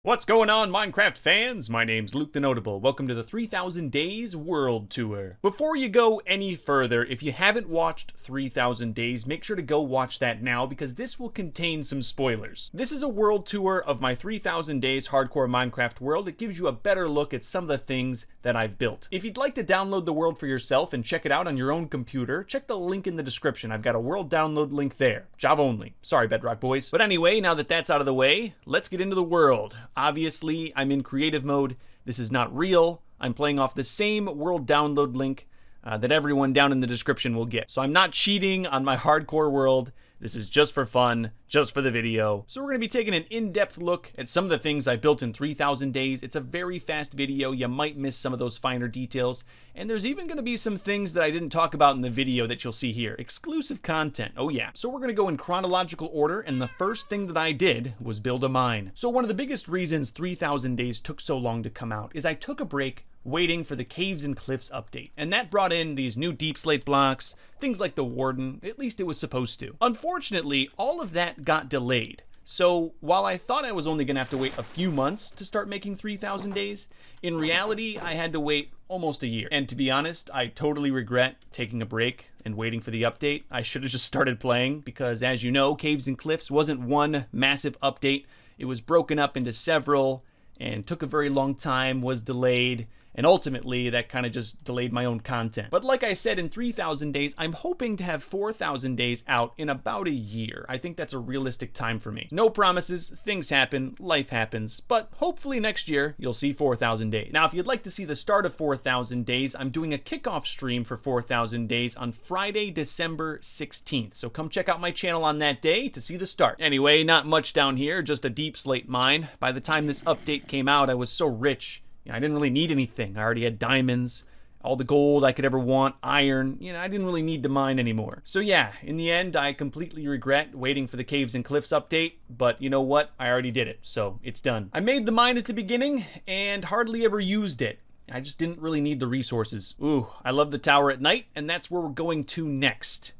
What's going on, Minecraft fans? My name's Luke TheNotable. Welcome to the 3000 Days World Tour. Before you go any further, if you haven't watched 3000 Days, make sure to go watch that now because this will contain some spoilers. This is a world tour of my 3000 Days hardcore Minecraft world. It gives you a better look at some of the things that I've built. If you'd like to download the world for yourself and check it out on your own computer, check the link in the description. I've got a world download link there. Java only. Sorry, Bedrock boys. But anyway, now that that's out of the way, let's get into the world. Obviously, I'm in creative mode. This is not real. I'm playing off the same world download link that everyone down in the description will get. So I'm not cheating on my hardcore world. This is just for fun, just for the video. So we're going to be taking an in-depth look at some of the things I built in 3000 days. It's a very fast video. You might miss some of those finer details. And there's even going to be some things that I didn't talk about in the video that you'll see here. Exclusive content. Oh yeah. So we're going to go in chronological order. And the first thing that I did was build a mine. So one of the biggest reasons 3000 days took so long to come out is I took a break waiting for the Caves and Cliffs update. And that brought in these new deep slate blocks, things like the Warden, at least it was supposed to. Unfortunately, all of that got delayed. So while I thought I was only gonna have to wait a few months to start making 3000 days, in reality, I had to wait almost a year. And to be honest, I totally regret taking a break and waiting for the update. I should have just started playing because, as you know, Caves and Cliffs wasn't one massive update. It was broken up into several and took a very long time, was delayed, and ultimately that kind of just delayed my own content. But like I said, in 3000 days, I'm hoping to have 4000 days out in about a year. I think that's a realistic time for me. No promises, things happen, life happens, but hopefully next year you'll see 4000 days. Now, if you'd like to see the start of 4000 days, I'm doing a kickoff stream for 4000 days on Friday, December 16th. So come check out my channel on that day to see the start. Anyway, not much down here, just a deep slate mine. By the time this update came out, I was so rich, I didn't really need anything. I already had diamonds, all the gold I could ever want, iron. I didn't really need to mine anymore. So yeah, in the end, I completely regret waiting for the Caves and Cliffs update, but you know what? I already did it, so it's done. I made the mine at the beginning and hardly ever used it. I just didn't really need the resources. Ooh, I love the tower at night, and that's where we're going to next.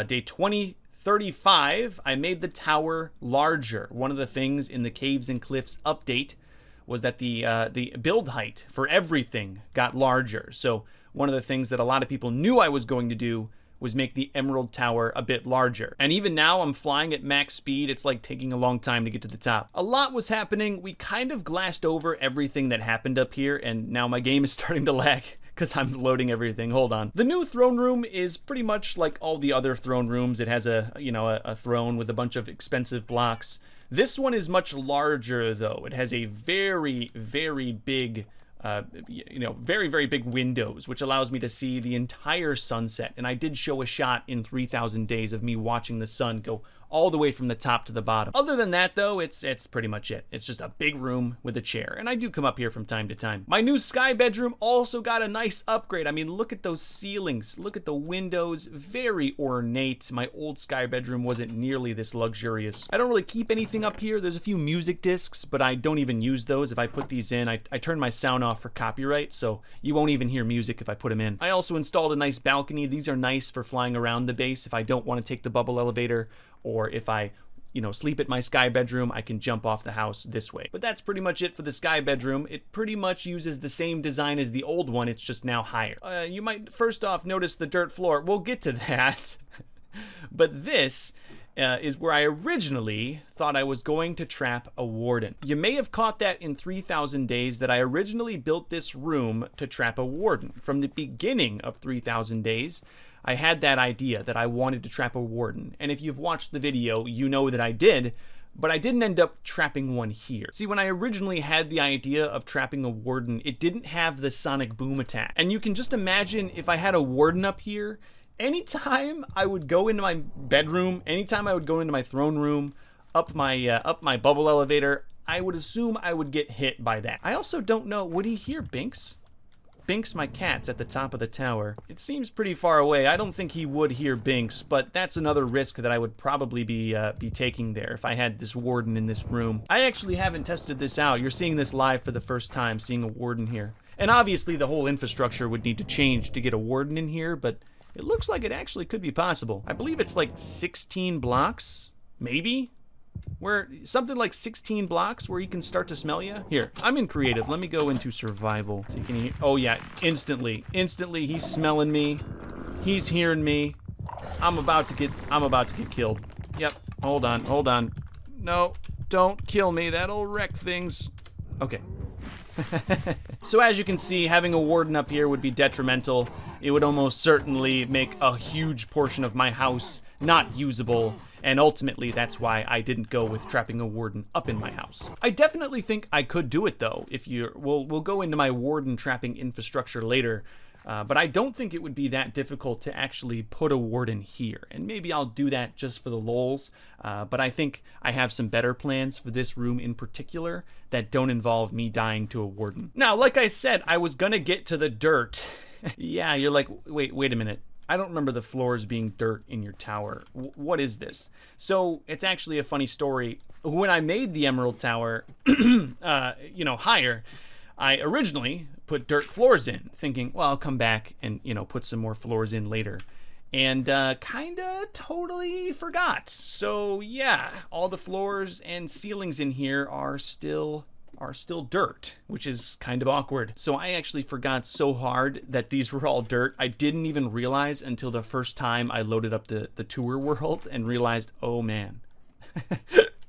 Day 2035, I made the tower larger. One of the things in the Caves and Cliffs update was that the build height for everything got larger. So one of the things that a lot of people knew I was going to do was make the Emerald Tower a bit larger. And even now I'm flying at max speed. It's like taking a long time to get to the top. A lot was happening. We kind of glassed over everything that happened up here, and now my game is starting to lag because I'm loading everything. Hold on. The new throne room is pretty much like all the other throne rooms. It has a throne with a bunch of expensive blocks. This one is much larger, though. It has a very, very big, very big windows, which allows me to see the entire sunset. And I did show a shot in 3000 days of me watching the sun go all the way from the top to the bottom. Other than that, though, it's pretty much it. It's just a big room with a chair, and I do come up here from time to time. My new sky bedroom also got a nice upgrade. I mean, look at those ceilings. Look at the windows. Very ornate. My old sky bedroom wasn't nearly this luxurious. I don't really keep anything up here. There's a few music discs, but I don't even use those. If I put these in, I turn my sound off for copyright, so you won't even hear music if I put them in. I also installed a nice balcony. These are nice for flying around the base if I don't want to take the bubble elevator, or if I, sleep at my sky bedroom, I can jump off the house this way. But that's pretty much it for the sky bedroom. It pretty much uses the same design as the old one, it's just now higher. You might first off notice the dirt floor. We'll get to that. But this is where I originally thought I was going to trap a warden. You may have caught that in 3000 days that I originally built this room to trap a warden. From the beginning of 3000 days, I had that idea that I wanted to trap a warden. And if you've watched the video, you know that I did, but I didn't end up trapping one here. See, when I originally had the idea of trapping a warden, it didn't have the sonic boom attack. And you can just imagine if I had a warden up here, anytime I would go into my bedroom, anytime I would go into my throne room, up my bubble elevator, I would assume I would get hit by that. I also don't know, would he hear Binks? Binks, my cat's at the top of the tower. It seems pretty far away. I don't think he would hear Binks, but that's another risk that I would probably be taking there if I had this warden in this room. I actually haven't tested this out. You're seeing this live for the first time, seeing a warden here. And obviously the whole infrastructure would need to change to get a warden in here, but it looks like it actually could be possible. I believe it's like 16 blocks, maybe? where something like 16 blocks where he can start to smell you. Here, I'm in creative. Let me go into survival. So you can hear, oh yeah, instantly he's smelling me. He's hearing me. I'm about to get killed. Yep. Hold on. No, don't kill me. That'll wreck things. Okay. So as you can see, having a warden up here would be detrimental. It would almost certainly make a huge portion of my house not usable, and ultimately that's why I didn't go with trapping a warden up in my house. I definitely think I could do it though. We'll go into my warden trapping infrastructure later. But I don't think it would be that difficult to actually put a warden here. And maybe I'll do that just for the lols. But I think I have some better plans for this room in particular that don't involve me dying to a warden. Now, like I said, I was gonna get to the dirt. Yeah, you're like, wait a minute. I don't remember the floors being dirt in your tower. What is this? So it's actually a funny story. When I made the Emerald Tower, higher, I originally put dirt floors in, thinking, well, I'll come back and, put some more floors in later. And kinda totally forgot. So yeah, all the floors and ceilings in here are still dirt, which is kind of awkward. So I actually forgot so hard that these were all dirt. I didn't even realize until the first time I loaded up the tour world and realized, oh man.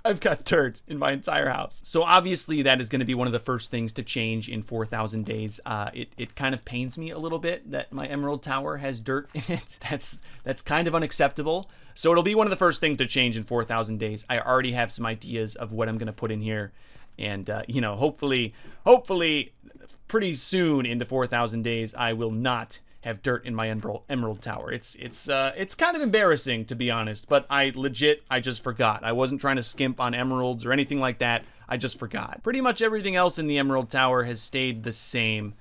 I've got dirt in my entire house. So obviously that is going to be one of the first things to change in 4,000 days. It kind of pains me a little bit that my Emerald Tower has dirt in it. That's kind of unacceptable. So it'll be one of the first things to change in 4,000 days. I already have some ideas of what I'm going to put in here. And, hopefully pretty soon into 4,000 days, I will not have dirt in my Emerald Tower. It's kind of embarrassing, to be honest, but I just forgot. I wasn't trying to skimp on emeralds or anything like that. I just forgot. Pretty much everything else in the Emerald Tower has stayed the same.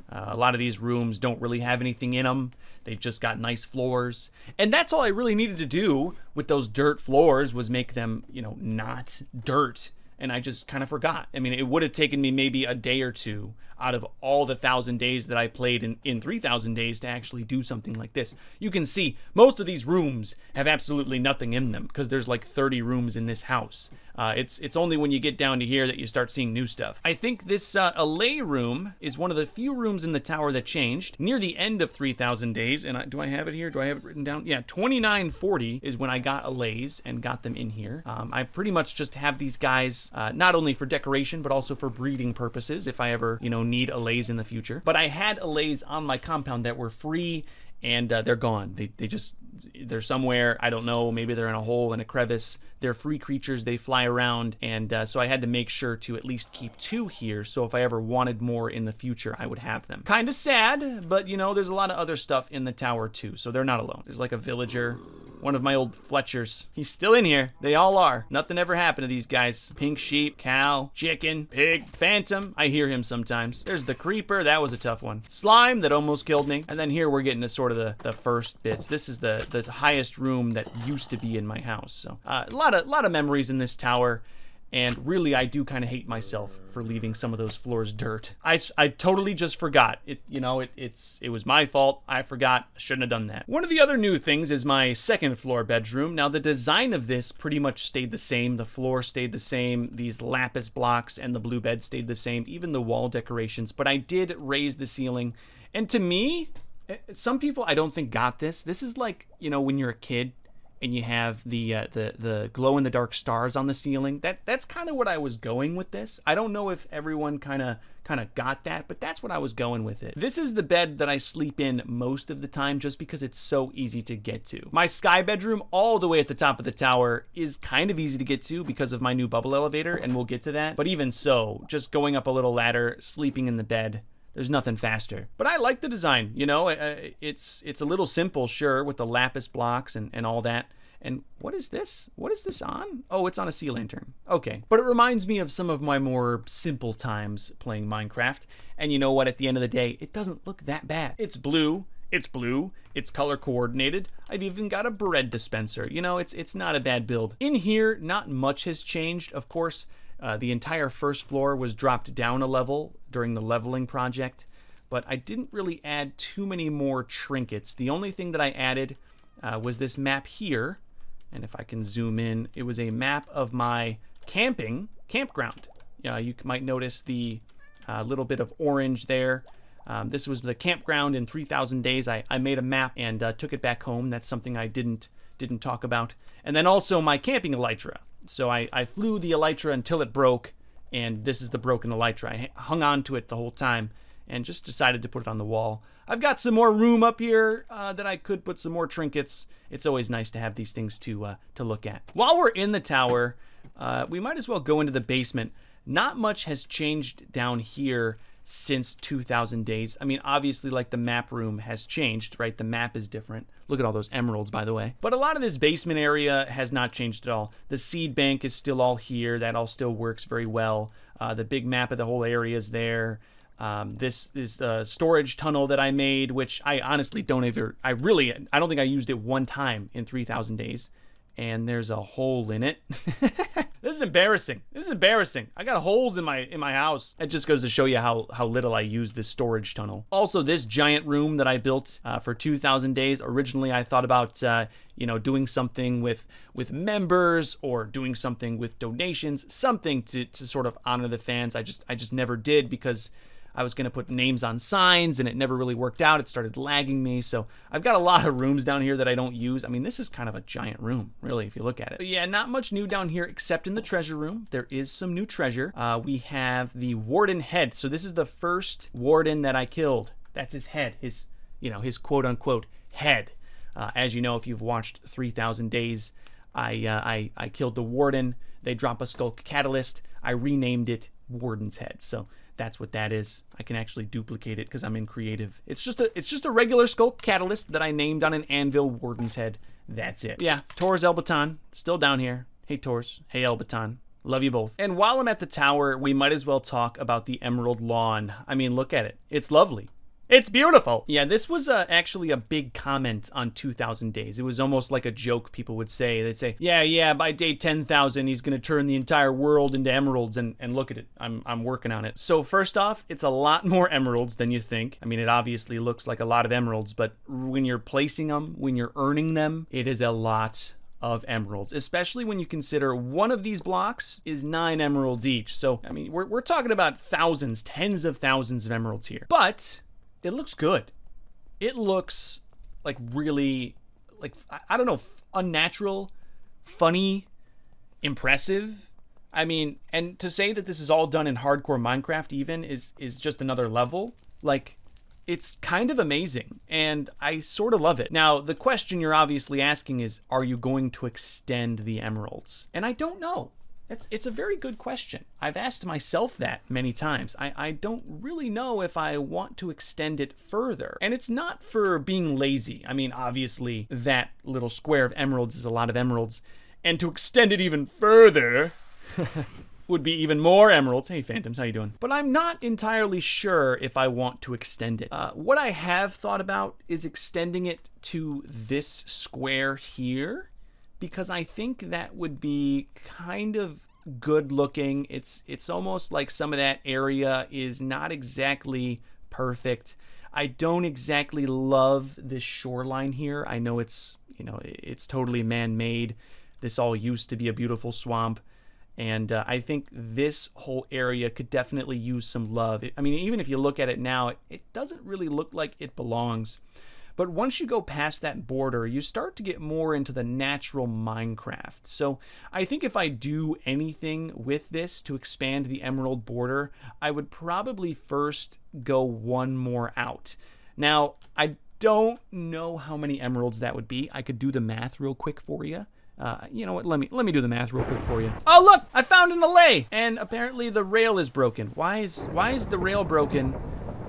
A lot of these rooms don't really have anything in them. They've just got nice floors. And that's all I really needed to do with those dirt floors was make them, not dirt. And I just kind of forgot. I mean, it would have taken me maybe a day or two out of all the 1,000 days that I played in 3,000 days to actually do something like this. You can see most of these rooms have absolutely nothing in them because there's like 30 rooms in this house. It's only when you get down to here that you start seeing new stuff. I think this allay room is one of the few rooms in the tower that changed near the end of 3,000 days. And do I have it here? Do I have it written down? Yeah, 2940 is when I got allays and got them in here. I pretty much just have these guys not only for decoration, but also for breeding purposes if I ever, need allays in the future. But I had allays on my compound that were free and they're gone. They're somewhere, I don't know, maybe they're in a hole in a crevice. They're free creatures, they fly around, and so I had to make sure to at least keep 2 here, so if I ever wanted more in the future, I would have them. Kind of sad, but there's a lot of other stuff in the tower too, so they're not alone. There's like a villager, one of my old Fletchers. He's still in here. They all are. Nothing ever happened to these guys. Pink sheep, cow, chicken, pig, phantom. I hear him sometimes. There's the creeper. That was a tough one. Slime that almost killed me. And then here we're getting to sort of the first bits. This is the highest room that used to be in my house. So a lot of memories in this tower. And really, I do kind of hate myself for leaving some of those floors dirt. I totally just forgot. It was my fault. I forgot. I shouldn't have done that. One of the other new things is my second floor bedroom. Now, the design of this pretty much stayed the same. The floor stayed the same. These lapis blocks and the blue bed stayed the same. Even the wall decorations. But I did raise the ceiling. And to me, some people I don't think got this. This is like, when you're a kid and you have the glow-in-the-dark stars on the ceiling. That's kind of what I was going with this. I don't know if everyone kind of got that, but that's what I was going with it. This is the bed that I sleep in most of the time just because it's so easy to get to. My sky bedroom, all the way at the top of the tower, is kind of easy to get to because of my new bubble elevator, and we'll get to that. But even so, just going up a little ladder, sleeping in the bed, there's nothing faster. But I like the design, it's a little simple, sure, with the lapis blocks and all that. And what is this? What is this on? Oh, it's on a sea lantern. Okay. But it reminds me of some of my more simple times playing Minecraft. And you know what? At the end of the day, it doesn't look that bad. It's blue. It's blue. It's color coordinated. I've even got a bread dispenser. It's not a bad build. In here, not much has changed. Of course, the entire first floor was dropped down a level during the leveling project, but I didn't really add too many more trinkets. The only thing that I added was this map here, And if I can zoom in, it was a map of my campground. You might notice the little bit of orange there. This was the campground in 3,000 Days. I made a map and took it back home. That's something I didn't talk about. And then also my camping elytra. So I flew the elytra until it broke, and this is the broken elytra. I hung on to it the whole time and just decided to put it on the wall. I've got some more room up here that I could put some more trinkets. It's always nice to have these things to look at. While we're in the tower, we might as well go into the basement. Not much has changed down here since 2,000 Days. I mean, obviously, like, the map room has changed, right? The map is different. Look at all those emeralds, by the way. But a lot of this basement area has not changed at all. The seed bank is still all here. That all still works very well. The big map of the whole area is there. This is a storage tunnel that I made, which I honestly don't I don't think I used it one time in 3,000 Days. And there's a hole in it. This is embarrassing. This is embarrassing. I got holes in my house. It just goes to show you how little I use this storage tunnel. Also, this giant room that I built for 2,000 Days. Originally, I thought about doing something with members or doing something with donations, something to sort of honor the fans. I just never did because I was going to put names on signs, and it never really worked out. It started lagging me, so I've got a lot of rooms down here that I don't use. I mean, this is kind of a giant room, really, if you look at it. But yeah, not much new down here except in the treasure room. There is some new treasure. We have the warden head. So this is the first warden that I killed. That's his head, his quote-unquote head. As you know, if you've watched 3,000 Days, I killed the warden. They drop a skull catalyst. I renamed it Warden's Head. So that's what that is. I can actually duplicate it because I'm in creative. It's just a regular skull catalyst that I named on an anvil, Warden's Head. That's it. Yeah, Tors Elbaton, still down here. Hey Tors, hey Elbaton. Love you both. And while I'm at the tower, we might as well talk about the Emerald Lawn. I mean, look at it. It's lovely. It's beautiful. Yeah, this was actually a big comment on 2,000 Days. It was almost like a joke people would say. They'd say, yeah, by day 10,000, he's going to turn the entire world into emeralds, and look at it. I'm working on it. So first off, it's a lot more emeralds than you think. I mean, it obviously looks like a lot of emeralds, but when you're placing them, when you're earning them, it is a lot of emeralds, especially when you consider one of these blocks is 9 emeralds each. So, I mean, we're talking about thousands, tens of thousands of emeralds here. But it looks good. It looks like really, like, I don't know, unnatural, funny, impressive. I mean, and to say that this is all done in hardcore Minecraft even is just another level. Like, it's kind of amazing, and I sort of love it. Now, the question you're obviously asking is, are you going to extend the emeralds? And I don't know. It's a very good question. I've asked myself that many times. I don't really know if I want to extend it further. And it's not for being lazy. I mean, obviously, that little square of emeralds is a lot of emeralds. And to extend it even further would be even more emeralds. Hey, Phantoms, how you doing? But I'm not entirely sure if I want to extend it. What I have thought about is extending it to this square here, because I think that would be kind of good looking. It's almost like some of that area is not exactly perfect. I don't exactly love this shoreline here. I know it's totally man-made. This all used to be a beautiful swamp. And I think this whole area could definitely use some love. I mean, even if you look at it now, it doesn't really look like it belongs. But once you go past that border, you start to get more into the natural Minecraft. So I think if I do anything with this to expand the emerald border, I would probably first go one more out. Now, I don't know how many emeralds that would be. I could do the math real quick for you. You know what? Let me do the math real quick for you. Oh, look! I found an allay! And apparently the rail is broken. Why is the rail broken?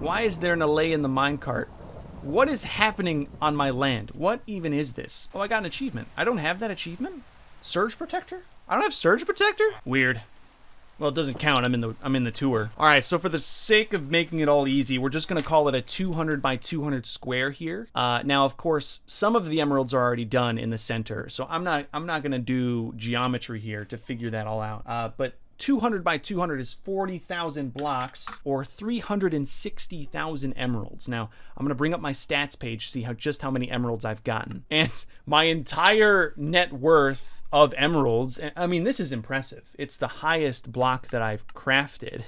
Why is there an allay in the minecart? What is happening on my land? What even is this? Oh, I got an achievement. I don't have that achievement? Surge Protector? I don't have Surge Protector? Weird. Well, it doesn't count. I'm in the tour. All right, so for the sake of making it all easy, we're just gonna call it a 200 by 200 square here. Now, of course, some of the emeralds are already done in the center, so I'm not gonna do geometry here to figure that all out. But 200 by 200 is 40,000 blocks, or 360,000 emeralds. Now, I'm going to bring up my stats page, see just how many emeralds I've gotten. And my entire net worth of emeralds, I mean, this is impressive. It's the highest block that I've crafted,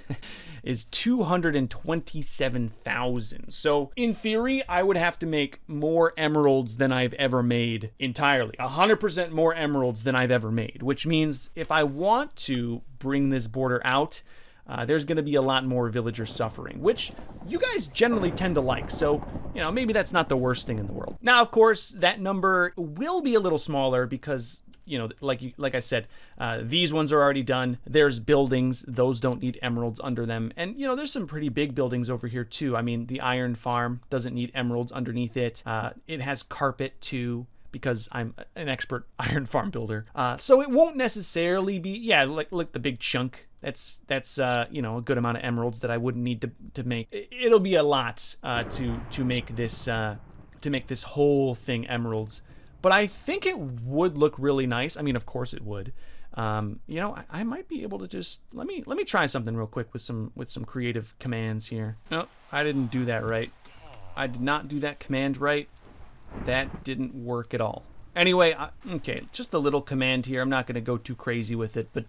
is 227,000. So in theory, I would have to make more emeralds than I've ever made entirely. 100% more emeralds than I've ever made, which means if I want to bring this border out, there's going to be a lot more villager suffering, which you guys generally tend to like. So, you know, maybe that's not the worst thing in the world. Now, of course, that number will be a little smaller because, you know, like I said, these ones are already done. There's buildings. Those don't need emeralds under them. And, you know, there's some pretty big buildings over here, too. I mean, the iron farm doesn't need emeralds underneath it. It has carpet, too, because I'm an expert iron farm builder. So it won't necessarily be, yeah, like the big chunk. That's you know, a good amount of emeralds that I wouldn't need to make. It'll be a lot to make this whole thing emeralds. But I think it would look really nice. I mean, of course it would. You know, I might be able to just let me try something real quick with some creative commands here. No, I didn't do that right. I did not do that command right. That didn't work at all. Anyway, okay, just a little command here. I'm not going to go too crazy with it, but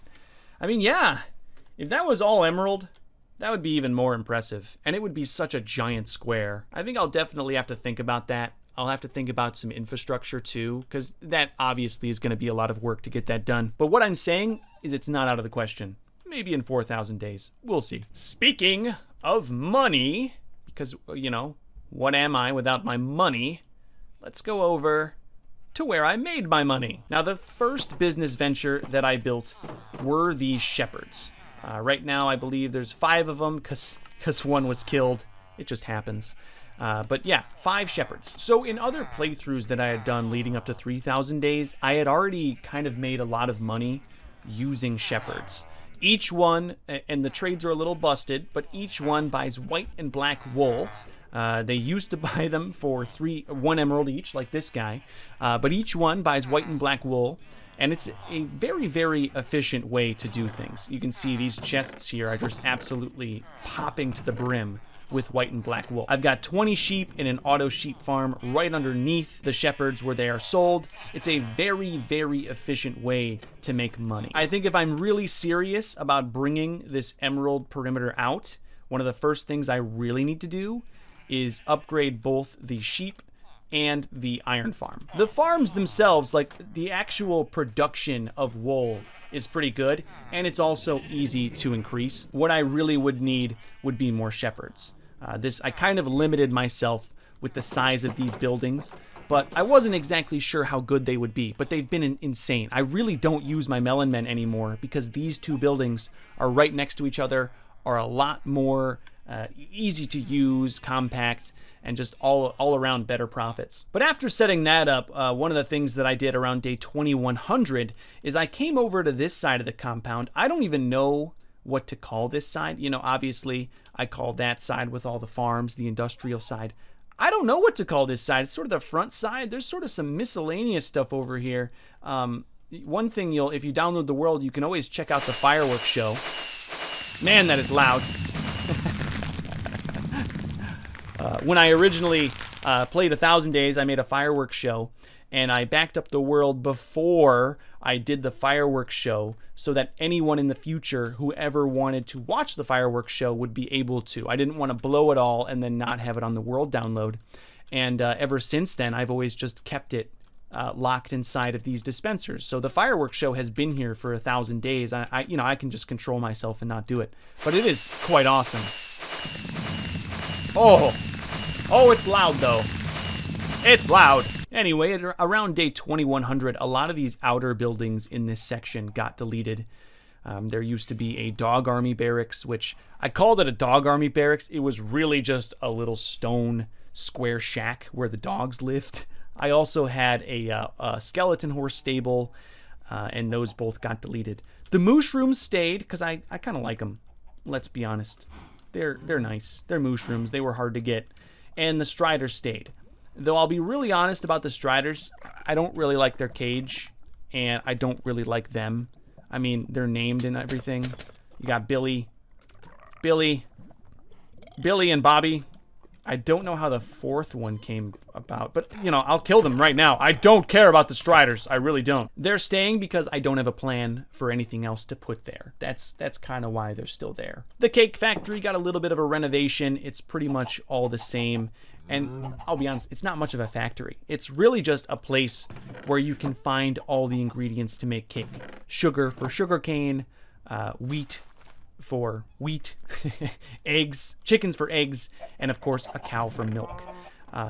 I mean, yeah, if that was all emerald, that would be even more impressive, and it would be such a giant square. I think I'll definitely have to think about that. I'll have to think about some infrastructure too, because that obviously is going to be a lot of work to get that done. But what I'm saying is it's not out of the question. Maybe in 4,000 days. We'll see. Speaking of money, because, you know, what am I without my money? Let's go over to where I made my money. Now, the first business venture that I built were these shepherds. Right now, I believe there's 5 of them because one was killed. It just happens. But yeah, 5 shepherds. So in other playthroughs that I had done leading up to 3,000 days, I had already kind of made a lot of money using shepherds. Each one, and the trades are a little busted, but each one buys white and black wool. They used to buy them for 1 emerald each, like this guy. But each one buys white and black wool. And it's a very, very efficient way to do things. You can see these chests here are just absolutely popping to the brim with white and black wool. I've got 20 sheep in an auto sheep farm right underneath the shepherds where they are sold. It's a very, very efficient way to make money. I think if I'm really serious about bringing this emerald perimeter out, one of the first things I really need to do is upgrade both the sheep and the iron farm. The farms themselves, like the actual production of wool, is pretty good, and it's also easy to increase. What I really would need would be more shepherds. I kind of limited myself with the size of these buildings, but I wasn't exactly sure how good they would be, but they've been insane. I really don't use my melon men anymore because these 2 buildings are right next to each other, are a lot more easy to use, compact, and just all around better profits. But after setting that up, one of the things that I did around day 2100 is I came over to this side of the compound. I don't even know what to call this side. You know, obviously I call that side with all the farms, the industrial side. I don't know what to call this side. It's sort of the front side. There's sort of some miscellaneous stuff over here. One thing if you download the world, you can always check out the fireworks show. Man, that is loud. When I originally played 1,000 Days, I made a fireworks show, and I backed up the world before I did the fireworks show so that anyone in the future who ever wanted to watch the fireworks show would be able to. I didn't want to blow it all and then not have it on the world download. And ever since then, I've always just kept it locked inside of these dispensers. So the fireworks show has been here for 1,000 days. I can just control myself and not do it. But it is quite awesome. Oh, it's loud though. It's loud. Anyway, at around day 2100, a lot of these outer buildings in this section got deleted. There used to be a dog army barracks, which I called it a dog army barracks. It was really just a little stone square shack where the dogs lived. I also had a skeleton horse stable, and those both got deleted. The mushrooms stayed because I kind of like them. Let's be honest. They're nice. They're mushrooms. They were hard to get. And the striders stayed. Though I'll be really honest about the striders, I don't really like their cage, and I don't really like them. I mean, they're named and everything, You got Billy, and Bobby. I don't know how the fourth one came about, but, you know, I'll kill them right now. I don't care about the Striders. I really don't. They're staying because I don't have a plan for anything else to put there. That's kind of why they're still there. The Cake Factory got a little bit of a renovation. It's pretty much all the same. And I'll be honest, it's not much of a factory. It's really just a place where you can find all the ingredients to make cake. Sugar for sugarcane, wheat for wheat, eggs, chickens for eggs, and of course a cow for milk.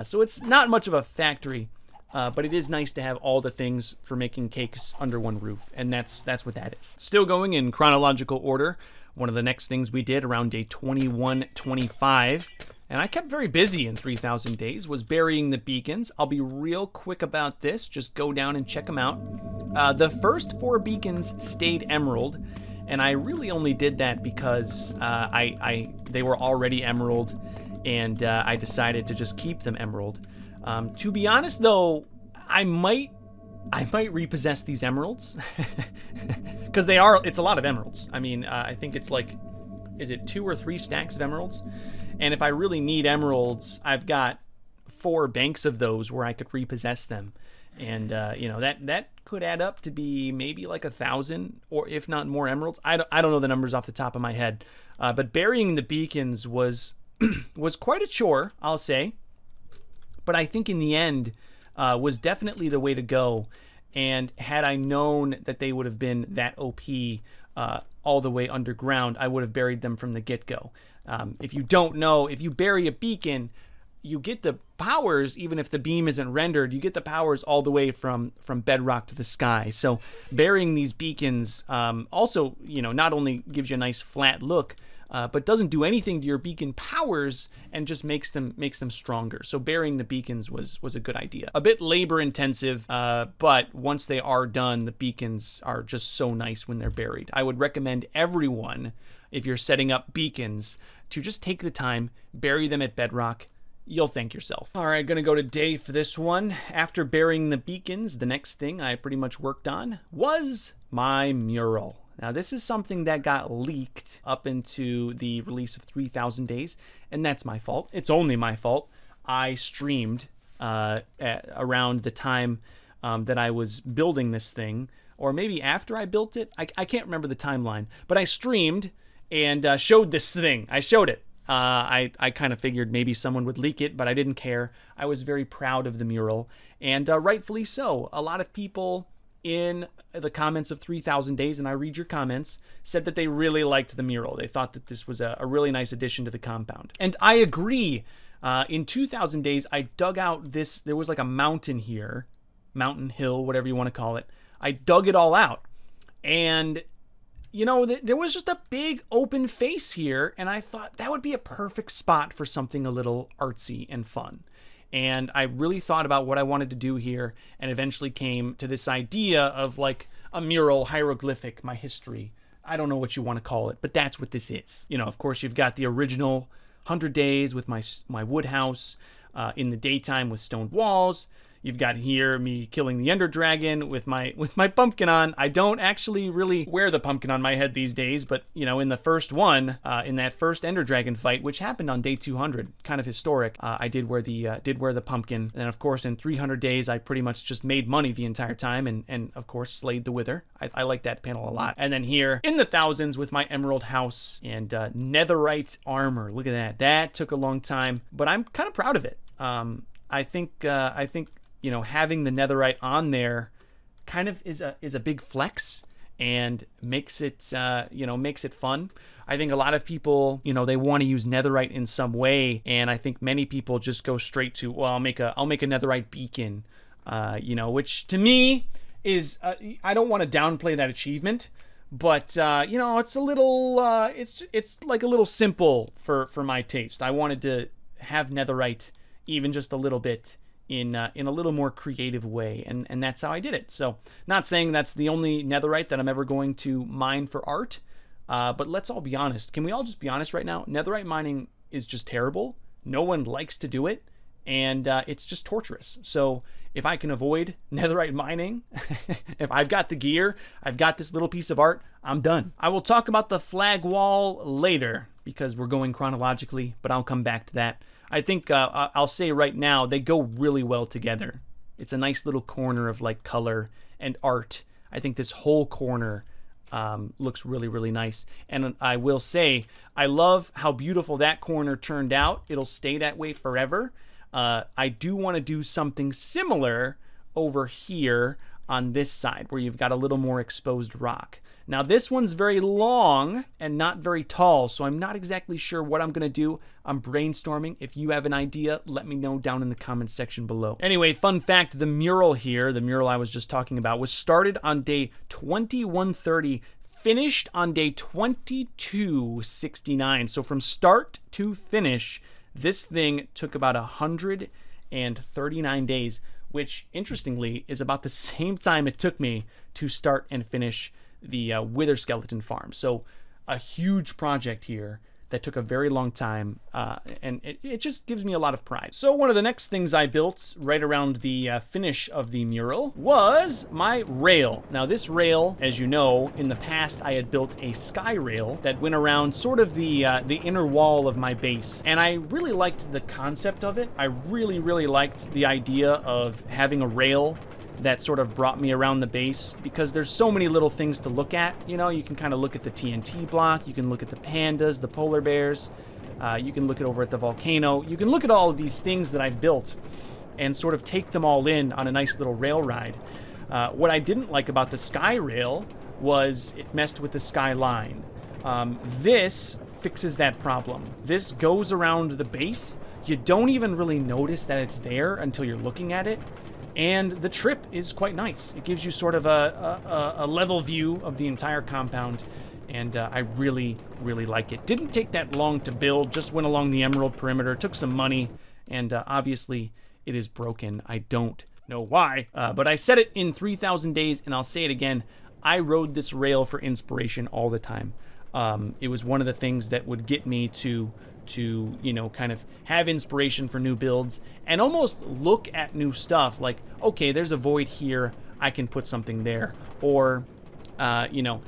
So it's not much of a factory, but it is nice to have all the things for making cakes under one roof, and that's what that is. Still going in chronological order, one of the next things we did around day 21-25, and I kept very busy in 3,000 days, was burying the beacons. I'll be real quick about this, just go down and check them out. The first 4 beacons stayed emerald, and I really only did that because they were already emerald, and I decided to just keep them emerald. To be honest, though, I might repossess these emeralds because it's a lot of emeralds. I mean, I think it's like, is it 2 or 3 stacks of emeralds? And if I really need emeralds, I've got 4 banks of those where I could repossess them. And, you know, that could add up to be maybe like 1,000 or if not more emeralds. I don't know the numbers off the top of my head. But burying the beacons was was quite a chore, I'll say. But I think in the end was definitely the way to go. And had I known that they would have been that OP all the way underground, I would have buried them from the get-go. If you don't know, if you bury a beacon, you get the powers, even if the beam isn't rendered, you get the powers all the way from bedrock to the sky. So burying these beacons also, you know, not only gives you a nice flat look, but doesn't do anything to your beacon powers and just makes them stronger. So burying the beacons was a good idea. A bit labor intensive, but once they are done, the beacons are just so nice when they're buried. I would recommend everyone, if you're setting up beacons, to just take the time, bury them at bedrock. You'll thank yourself. All right, gonna go to day for this one. After burying the beacons, the next thing I pretty much worked on was my mural. Now, this is something that got leaked up into the release of 3,000 days, and that's my fault. It's only my fault. I streamed around the time that I was building this thing, or maybe after I built it. I can't remember the timeline, but I streamed and showed this thing. I showed it. I kind of figured maybe someone would leak it, but I didn't care. I was very proud of the mural, and rightfully so. A lot of people in the comments of 3,000 days, and I read your comments, said that they really liked the mural. They thought that this was a really nice addition to the compound. And I agree. In 2,000 days, I dug out this, there was like a mountain here, mountain, hill, whatever you want to call it. I dug it all out. And you know, there was just a big open face here, and I thought that would be a perfect spot for something a little artsy and fun. And I really thought about what I wanted to do here, and eventually came to this idea of like a mural, hieroglyphic, my history. I don't know what you want to call it, but that's what this is. You know, of course, you've got the original 100 days with my wood house in the daytime with stone walls. You've got here me killing the Ender Dragon with my pumpkin on. I don't actually really wear the pumpkin on my head these days, but you know, in the first one, in that first Ender Dragon fight, which happened on day 200, kind of historic, I did wear the pumpkin. And of course, in 300 days, I pretty much just made money the entire time, and of course slayed the Wither. I like that panel a lot. And then here in the thousands with my Emerald House and Netherite armor. Look at that. That took a long time, but I'm kind of proud of it. I think you know, having the netherite on there kind of is a big flex and makes it makes it fun. I think a lot of people, you know, they want to use netherite in some way, and I think many people just go straight to, well, I'll make a netherite beacon, you know, which to me is I don't want to downplay that achievement, but you know, it's a little it's like a little simple for my taste. I wanted to have netherite even just a little bit in a little more creative way, and that's how I did it. So, not saying that's the only netherite that I'm ever going to mine for art, but let's all be honest. Can we all just be honest right now? Netherite mining is just terrible. No one likes to do it, and it's just torturous. So if I can avoid netherite mining, if I've got the gear, I've got this little piece of art, I'm done. I will talk about the flag wall later because we're going chronologically, but I'll come back to that. I think I'll say right now, they go really well together. It's a nice little corner of like color and art. I think this whole corner looks really, really nice. And I will say, I love how beautiful that corner turned out. It'll stay that way forever. I do want to do something similar over here on this side where you've got a little more exposed rock. Now this one's very long and not very tall, so I'm not exactly sure what I'm going to do. I'm brainstorming. If you have an idea, let me know down in the comments section below. Anyway, fun fact, the mural here, the mural I was just talking about, was started on day 2130, finished on day 2269. So from start to finish, this thing took about 139 days, which interestingly is about the same time it took me to start and finish the Wither Skeleton farm. So a huge project here that took a very long time, and it just gives me a lot of pride. So one of the next things I built right around the finish of the mural was my rail. Now this rail, as you know, in the past I had built a sky rail that went around sort of the inner wall of my base, and I really liked the concept of it. I really, really liked the idea of having a rail that sort of brought me around the base, because there's so many little things to look at. You know, you can kind of look at the TNT block, you can look at the pandas, the polar bears, you can look at over at the volcano, you can look at all of these things that I've built and sort of take them all in on a nice little rail ride. What I didn't like about the sky rail was it messed with the skyline. This fixes that problem. This goes around the base. You don't even really notice that it's there until you're looking at it. And the trip is quite nice. It gives you sort of a level view of the entire compound, and I really, really like it. Didn't take that long to build, just went along the emerald perimeter, took some money, and obviously it is broken. I don't know why, but I said it in 3,000 days, and I'll say it again. I rode this rail for inspiration all the time. It was one of the things that would get me to you know, kind of have inspiration for new builds and almost look at new stuff like, okay, there's a void here, I can put something there. Or, you know,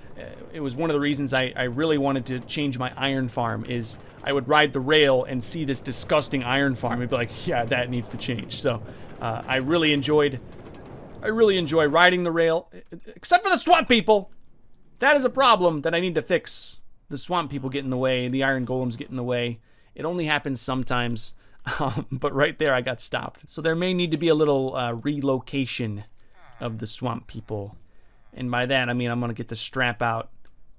it was one of the reasons I really wanted to change my iron farm, is I would ride the rail and see this disgusting iron farm and be like, yeah, that needs to change. So I really enjoy riding the rail, except for the swamp people. That is a problem that I need to fix. The swamp people get in the way, the iron golems get in the way. It only happens sometimes, but right there I got stopped. So there may need to be a little relocation of the swamp people. And by that, I mean I'm going to get the strap out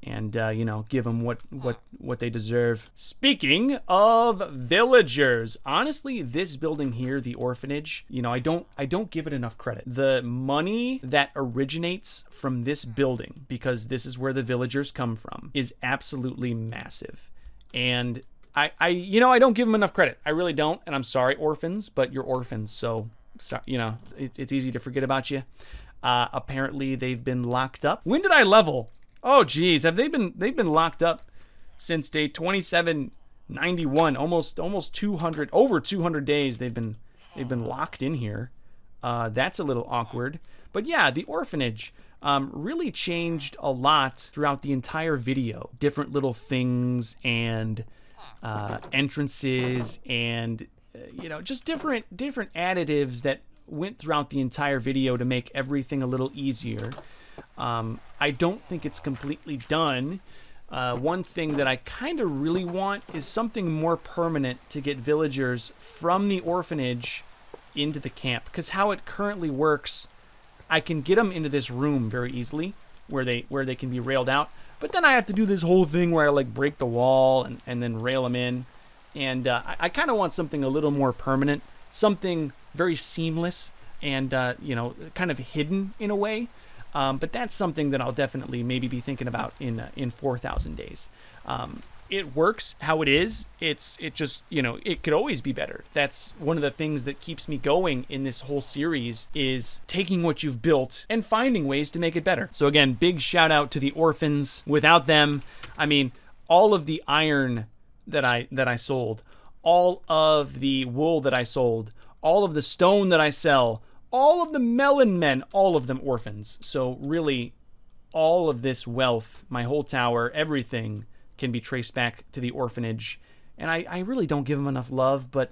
and, you know, give them what they deserve. Speaking of villagers, honestly, this building here, the orphanage, you know, I don't give it enough credit. The money that originates from this building, because this is where the villagers come from, is absolutely massive. And you know, I don't give them enough credit. I really don't, and I'm sorry, orphans, but you're orphans, so you know, it's easy to forget about you. Apparently, they've been locked up. When did I level? Oh, geez, they've been locked up since day 2791. Almost 200, over 200 days they've been locked in here. That's a little awkward. But yeah, the orphanage really changed a lot throughout the entire video. Different little things and entrances and you know, just different additives that went throughout the entire video to make everything a little easier. I don't think it's completely done. One thing that I kind of really want is something more permanent to get villagers from the orphanage into the camp, because how it currently works, I can get them into this room very easily where they can be railed out, but then I have to do this whole thing where I like break the wall and then rail them in. And I kind of want something a little more permanent, something very seamless and you know, kind of hidden in a way. But that's something that I'll definitely maybe be thinking about in 4,000 days. It works how it is. It just, you know, it could always be better. That's one of the things that keeps me going in this whole series, is taking what you've built and finding ways to make it better. So again, big shout out to the orphans. Without them, I mean, all of the iron that I sold, all of the wool that I sold, all of the stone that I sell, all of the melon men, all of them orphans. So really, all of this wealth, my whole tower, everything can be traced back to the orphanage. And I really don't give them enough love, but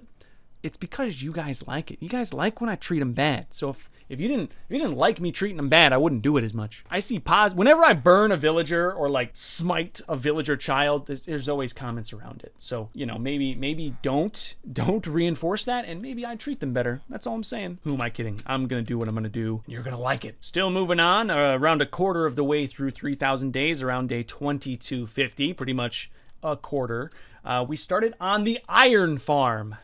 it's because you guys like it. You guys like when I treat them bad. So if you didn't like me treating them bad, I wouldn't do it as much. I see whenever I burn a villager or like smite a villager child, there's always comments around it. So, you know, maybe don't reinforce that, and maybe I treat them better. That's all I'm saying. Who am I kidding? I'm gonna do what I'm gonna do. You're gonna like it. Still moving on, around a quarter of the way through 3,000 days, around day 2250, pretty much a quarter. We started on the iron farm.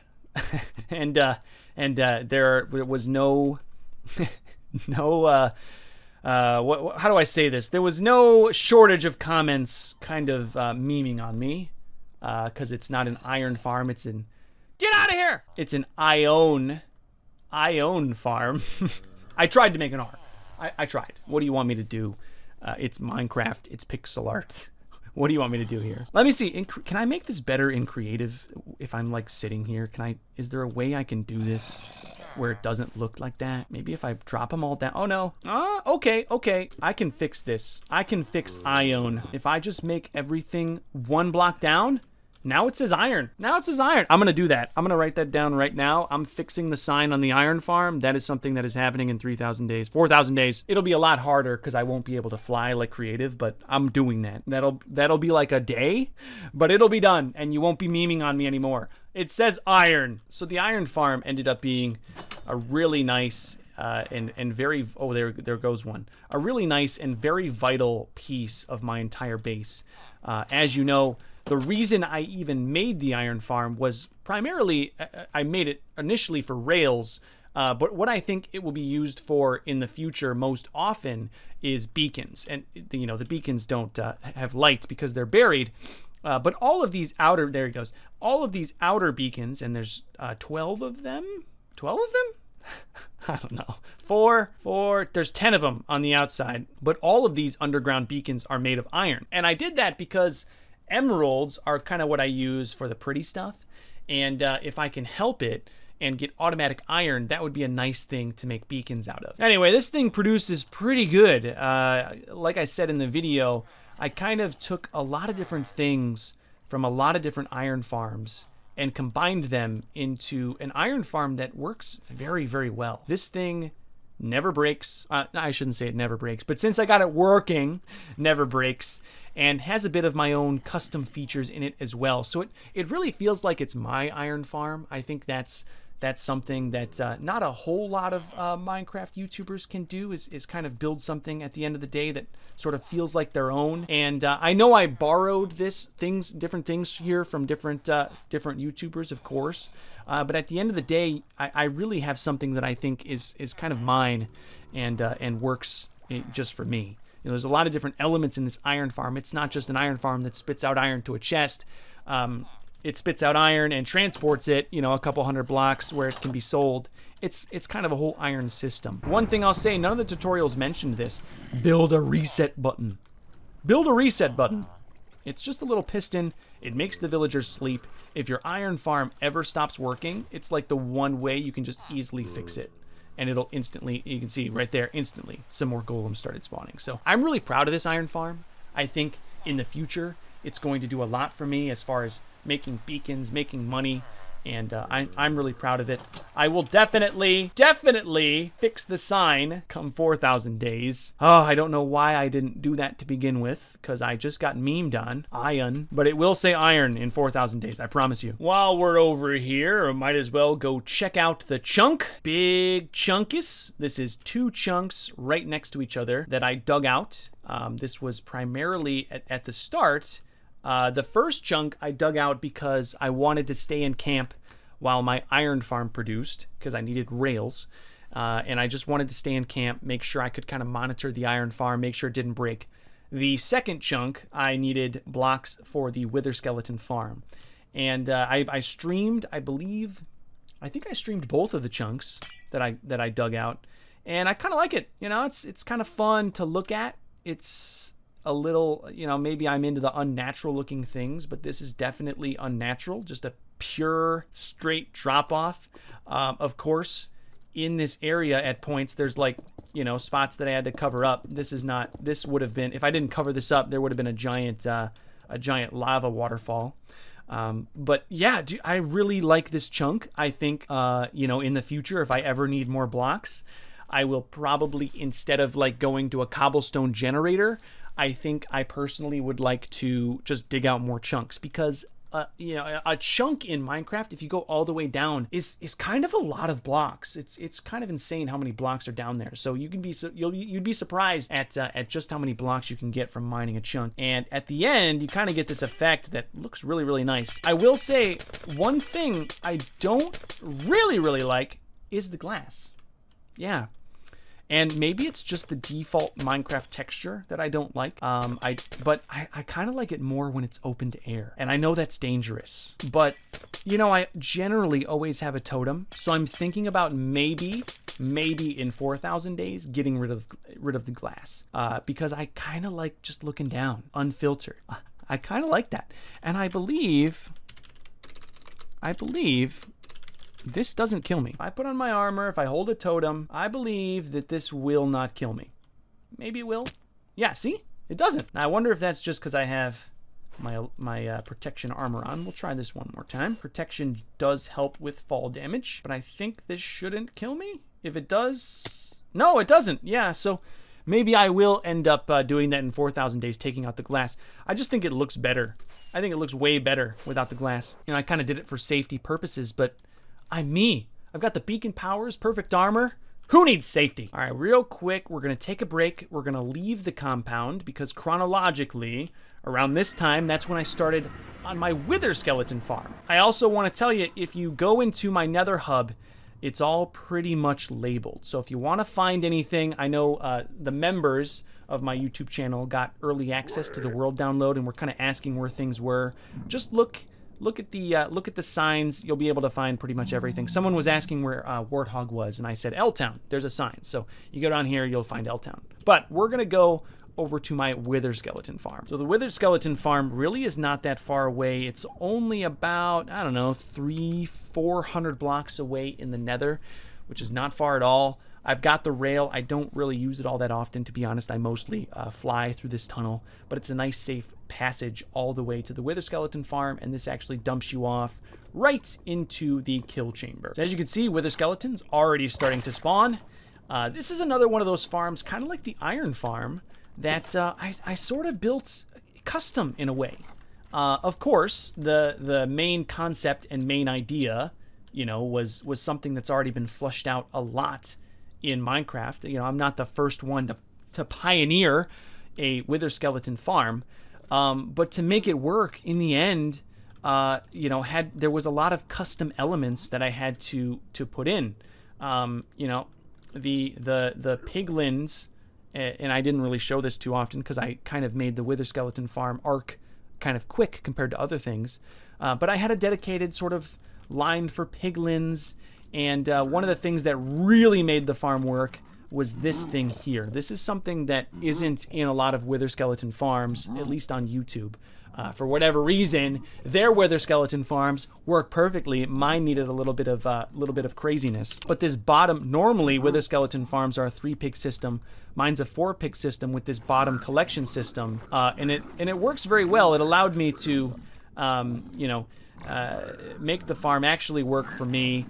and there was no how do I say this? There was no shortage of comments kind of memeing on me because it's not an iron farm. It's an get out of here. It's an ion farm. I tried to make an R. I tried. What do you want me to do? It's Minecraft. It's pixel art. What do you want me to do here? Let me see. Can I make this better in creative if I'm like sitting here? Is there a way I can do this where it doesn't look like that? Maybe if I drop them all down. Oh no. Okay. I can fix this. I can fix iron. If I just make everything one block down, now it says iron. I'm gonna do that. I'm gonna write that down right now. I'm fixing the sign on the iron farm. That is something that is happening in 3,000 days, 4,000 days. It'll be a lot harder because I won't be able to fly like creative, but I'm doing that. That'll be like a day, but it'll be done and you won't be memeing on me anymore. It says iron. So the iron farm ended up being a really nice and very, there goes one. A really nice and very vital piece of my entire base. As you know, the reason I even made the iron farm was primarily, I made it initially for rails, but what I think it will be used for in the future most often is beacons. And, you know, the beacons don't have lights because they're buried, but all of these outer, there he goes, all of these outer beacons, and there's 12 of them? 12 of them? I don't know. Four, there's 10 of them on the outside, but all of these underground beacons are made of iron. And I did that because emeralds are kind of what I use for the pretty stuff, and if I can help it and get automatic iron, that would be a nice thing to make beacons out of. Anyway, this thing produces pretty good. Like I said in the video, I kind of took a lot of different things from a lot of different iron farms and combined them into an iron farm that works very, very well. This thing never breaks. I shouldn't say it never breaks, but since I got it working, never breaks, and has a bit of my own custom features in it as well. So it really feels like it's my iron farm. I think that's something that not a whole lot of Minecraft YouTubers can do, is kind of build something at the end of the day that sort of feels like their own. And I know I borrowed different things here from different YouTubers, of course. But at the end of the day, I really have something that I think is kind of mine and works just for me. You know, there's a lot of different elements in this iron farm. It's not just an iron farm that spits out iron to a chest. It spits out iron and transports it, you know, a couple hundred blocks where it can be sold. It's kind of a whole iron system. One thing I'll say, none of the tutorials mentioned this. Build a reset button. Build a reset button. It's just a little piston. It makes the villagers sleep. If your iron farm ever stops working, it's like the one way you can just easily fix it. And it'll instantly, you can see right there, instantly, some more golems started spawning. So I'm really proud of this iron farm. I think in the future, it's going to do a lot for me as far as making beacons, making money, and I'm really proud of it. I will definitely fix the sign come 4,000 days. Oh, I don't know why I didn't do that to begin with, because I just got memed on, iron, but it will say iron in 4,000 days, I promise you. While we're over here, I might as well go check out the chunk. Big chunkus. This is 2 chunks right next to each other that I dug out. This was primarily at the start. The first chunk I dug out because I wanted to stay in camp while my iron farm produced, because I needed rails. And I just wanted to stay in camp, make sure I could kind of monitor the iron farm, make sure it didn't break. The second chunk, I needed blocks for the wither skeleton farm. And I streamed, I think I streamed both of the chunks that I dug out. And I kind of like it. You know, it's kind of fun to look at. It's a little, you know, maybe I'm into the unnatural looking things, but this is definitely unnatural, just a pure straight drop off. Of course, in this area at points, there's like, you know, spots that I had to cover up. This would have been, if I didn't cover this up, there would have been a giant lava waterfall. But yeah, I really like this chunk. I think, you know, in the future, if I ever need more blocks, I will probably, instead of like going to a cobblestone generator, I think I personally would like to just dig out more chunks, because you know, a chunk in Minecraft, if you go all the way down, is kind of a lot of blocks. It's kind of insane how many blocks are down there. So you can be you'd be surprised at just how many blocks you can get from mining a chunk. And at the end, you kind of get this effect that looks really, really nice. I will say one thing I don't really like is the glass. Yeah. And maybe it's just the default Minecraft texture that I don't like. But I kind of like it more when it's open to air. And I know that's dangerous. But, you know, I generally always have a totem. So I'm thinking about maybe in 4,000 days getting rid of the glass. Because I kind of like just looking down, unfiltered. I kind of like that. And I believe this doesn't kill me. If I put on my armor, if I hold a totem, I believe that this will not kill me. Maybe it will. Yeah, see? It doesn't. Now, I wonder if that's just because I have my protection armor on. We'll try this one more time. Protection does help with fall damage, but I think this shouldn't kill me. If it does... No, it doesn't. Yeah, so maybe I will end up doing that in 4,000 days, taking out the glass. I just think it looks better. I think it looks way better without the glass. You know, I kind of did it for safety purposes, but... I'm me. I've got the beacon powers, perfect armor. Who needs safety? All right, real quick, we're going to take a break. We're going to leave the compound because chronologically, around this time, that's when I started on my wither skeleton farm. I also want to tell you, if you go into my nether hub, it's all pretty much labeled. So if you want to find anything, I know the members of my YouTube channel got early access to the world download, and we're kind of asking where things were. Just look at the signs. You'll be able to find pretty much everything. Someone was asking where Warthog was, and I said L-Town. There's a sign. So you go down here, you'll find L-Town. But we're gonna go over to my wither skeleton farm. So the wither skeleton farm really is not that far away. It's only about, I don't know, 300-400 blocks away in the nether, which is not far at all. I've got the rail. I don't really use it all that often, to be honest. I mostly fly through this tunnel, but it's a nice, safe passage all the way to the wither skeleton farm, and this actually dumps you off right into the kill chamber. So as you can see, wither skeletons already starting to spawn. This is another one of those farms, kind of like the iron farm, that I sort of built custom in a way. Of course, the main concept and main idea, you know, was something that's already been flushed out a lot in Minecraft. You know, I'm not the first one to pioneer a wither skeleton farm, but to make it work in the end, you know, there was a lot of custom elements that I had to put in. You know, the piglins, and I didn't really show this too often because I kind of made the wither skeleton farm arc kind of quick compared to other things, but I had a dedicated sort of line for piglins. And one of the things that really made the farm work was this thing here. This is something that isn't in a lot of wither skeleton farms, at least on YouTube. For whatever reason, their wither skeleton farms work perfectly. Mine needed a little bit of craziness. But this bottom, normally wither skeleton farms are a 3-pig system. Mine's a 4-pig system with this bottom collection system, and it works very well. It allowed me to, you know, make the farm actually work for me.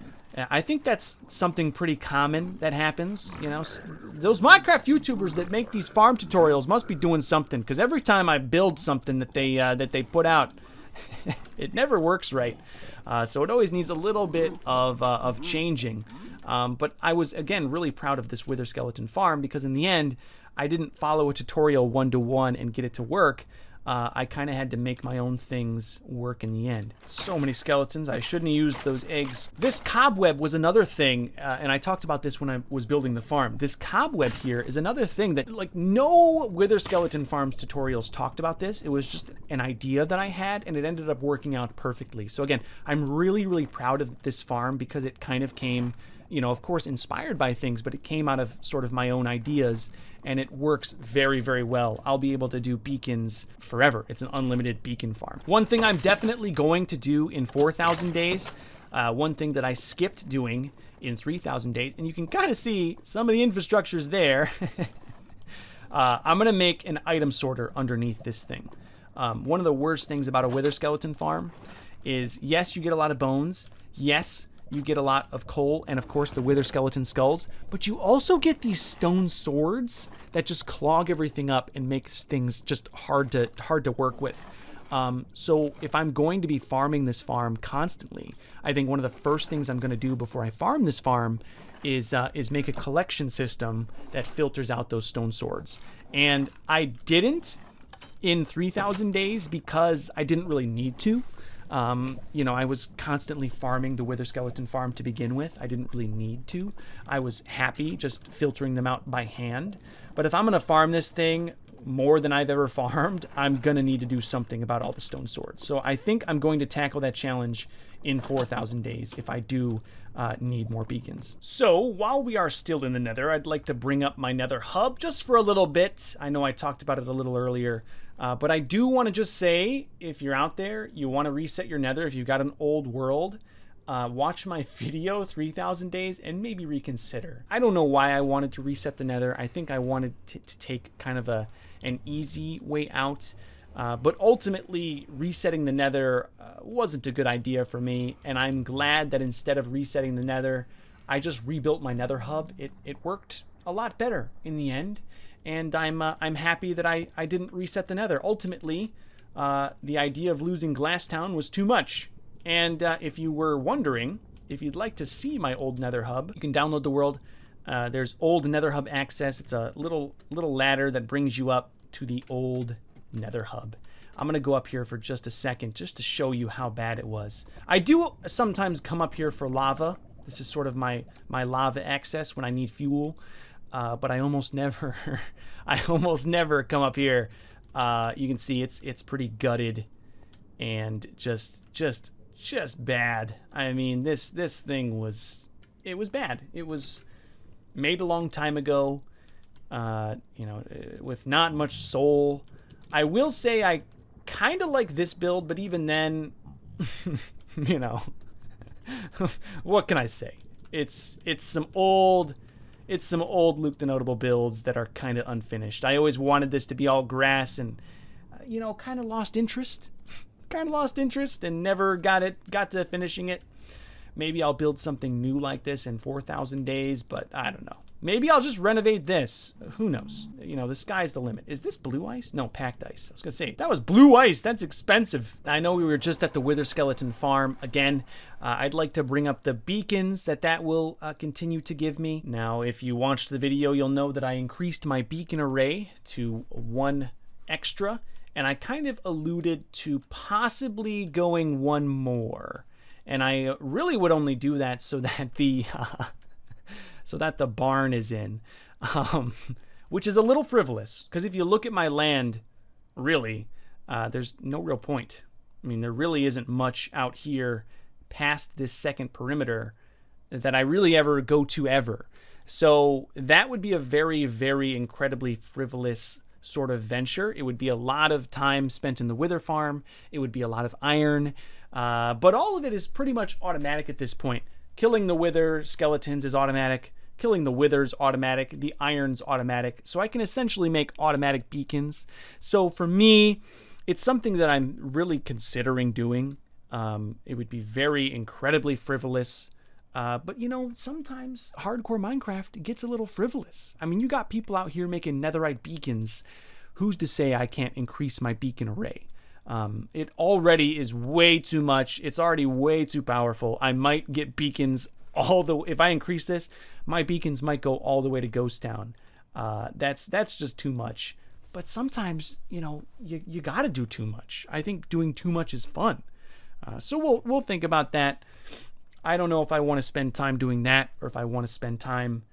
I think that's something pretty common that happens. You know, those Minecraft YouTubers that make these farm tutorials must be doing something, because every time I build something that they put out, it never works right. So it always needs a little bit of changing. But I was, again, really proud of this wither skeleton farm, because in the end, I didn't follow a tutorial one-to-one and get it to work. I kind of had to make my own things work in the end. So many skeletons. I shouldn't have used those eggs. This cobweb was another thing, and I talked about this when I was building the farm. This cobweb here is another thing that, like, no wither skeleton farms tutorials talked about this. It was just an idea that I had, and it ended up working out perfectly. So again, I'm really, really proud of this farm because it kind of came you know, of course inspired by things, but it came out of sort of my own ideas, and it works very, very well. I'll be able to do beacons forever. It's an unlimited beacon farm. One thing I'm definitely going to do in 4,000 days, one thing that I skipped doing in 3,000 days, and you can kind of see some of the infrastructure's there. I'm gonna make an item sorter underneath this thing. One of the worst things about a wither skeleton farm is, yes, you get a lot of bones. Yes, you get a lot of coal, and of course the wither skeleton skulls, but you also get these stone swords that just clog everything up and makes things just hard to work with. So if I'm going to be farming this farm constantly, I think one of the first things I'm going to do before I farm this farm is make a collection system that filters out those stone swords. And I didn't in 3,000 days because I didn't really need to. You know, I was constantly farming the wither skeleton farm to begin with. I didn't really need to. I was happy just filtering them out by hand. But if I'm going to farm this thing more than I've ever farmed, I'm going to need to do something about all the stone swords. So I think I'm going to tackle that challenge in 4,000 days if I do need more beacons. So while we are still in the nether, I'd like to bring up my nether hub just for a little bit. I know I talked about it a little earlier. But I do want to just say, if you're out there, you want to reset your nether, if you've got an old world, watch my video 3,000 days and maybe reconsider. I don't know why I wanted to reset the nether. I think I wanted to take kind of an easy way out. But ultimately, resetting the nether wasn't a good idea for me. And I'm glad that instead of resetting the nether, I just rebuilt my nether hub. It worked a lot better in the end. And I'm happy that I didn't reset the nether. Ultimately, the idea of losing Glasstown was too much. And if you were wondering, if you'd like to see my old nether hub, you can download the world. There's old nether hub access. It's a little ladder that brings you up to the old nether hub. I'm going to go up here for just a second just to show you how bad it was. I do sometimes come up here for lava. This is sort of my lava access when I need fuel. But I almost never, come up here. You can see it's pretty gutted and just bad. I mean, this thing was bad. It was made a long time ago, you know, with not much soul. I will say I kind of like this build, but even then, you know, what can I say? It's some old Luke the Notable builds that are kind of unfinished. I always wanted this to be all grass and, you know, kind of lost interest. And never got to finishing it. Maybe I'll build something new like this in 4,000 days, but I don't know. Maybe I'll just renovate this. Who knows? You know, the sky's the limit. Is this blue ice? No, packed ice. I was going to say, that was blue ice. That's expensive. I know we were just at the wither skeleton farm again. I'd like to bring up the beacons that will continue to give me. Now, if you watched the video, you'll know that I increased my beacon array to 1 extra, and I kind of alluded to possibly going 1 more. And I really would only do that so that the barn is in, which is a little frivolous, because if you look at my land, really, there's no real point. I mean, there really isn't much out here past this second perimeter that I really ever go to ever. So that would be a very, very incredibly frivolous sort of venture. It would be a lot of time spent in the wither farm. It would be a lot of iron, but all of it is pretty much automatic at this point. Killing the wither skeletons is automatic. Killing the withers automatic. The iron's automatic. So I can essentially make automatic beacons. So for me, it's something that I'm really considering doing. It would be very incredibly frivolous. But you know, sometimes hardcore Minecraft gets a little frivolous. I mean, you got people out here making netherite beacons. Who's to say I can't increase my beacon array? It already is way too much. It's already way too powerful. I might get beacons if I increase this, my beacons might go all the way to Ghost Town. That's just too much. But sometimes, you know, you got to do too much. I think doing too much is fun. So we'll think about that. I don't know if I want to spend time doing that or if I want to spend time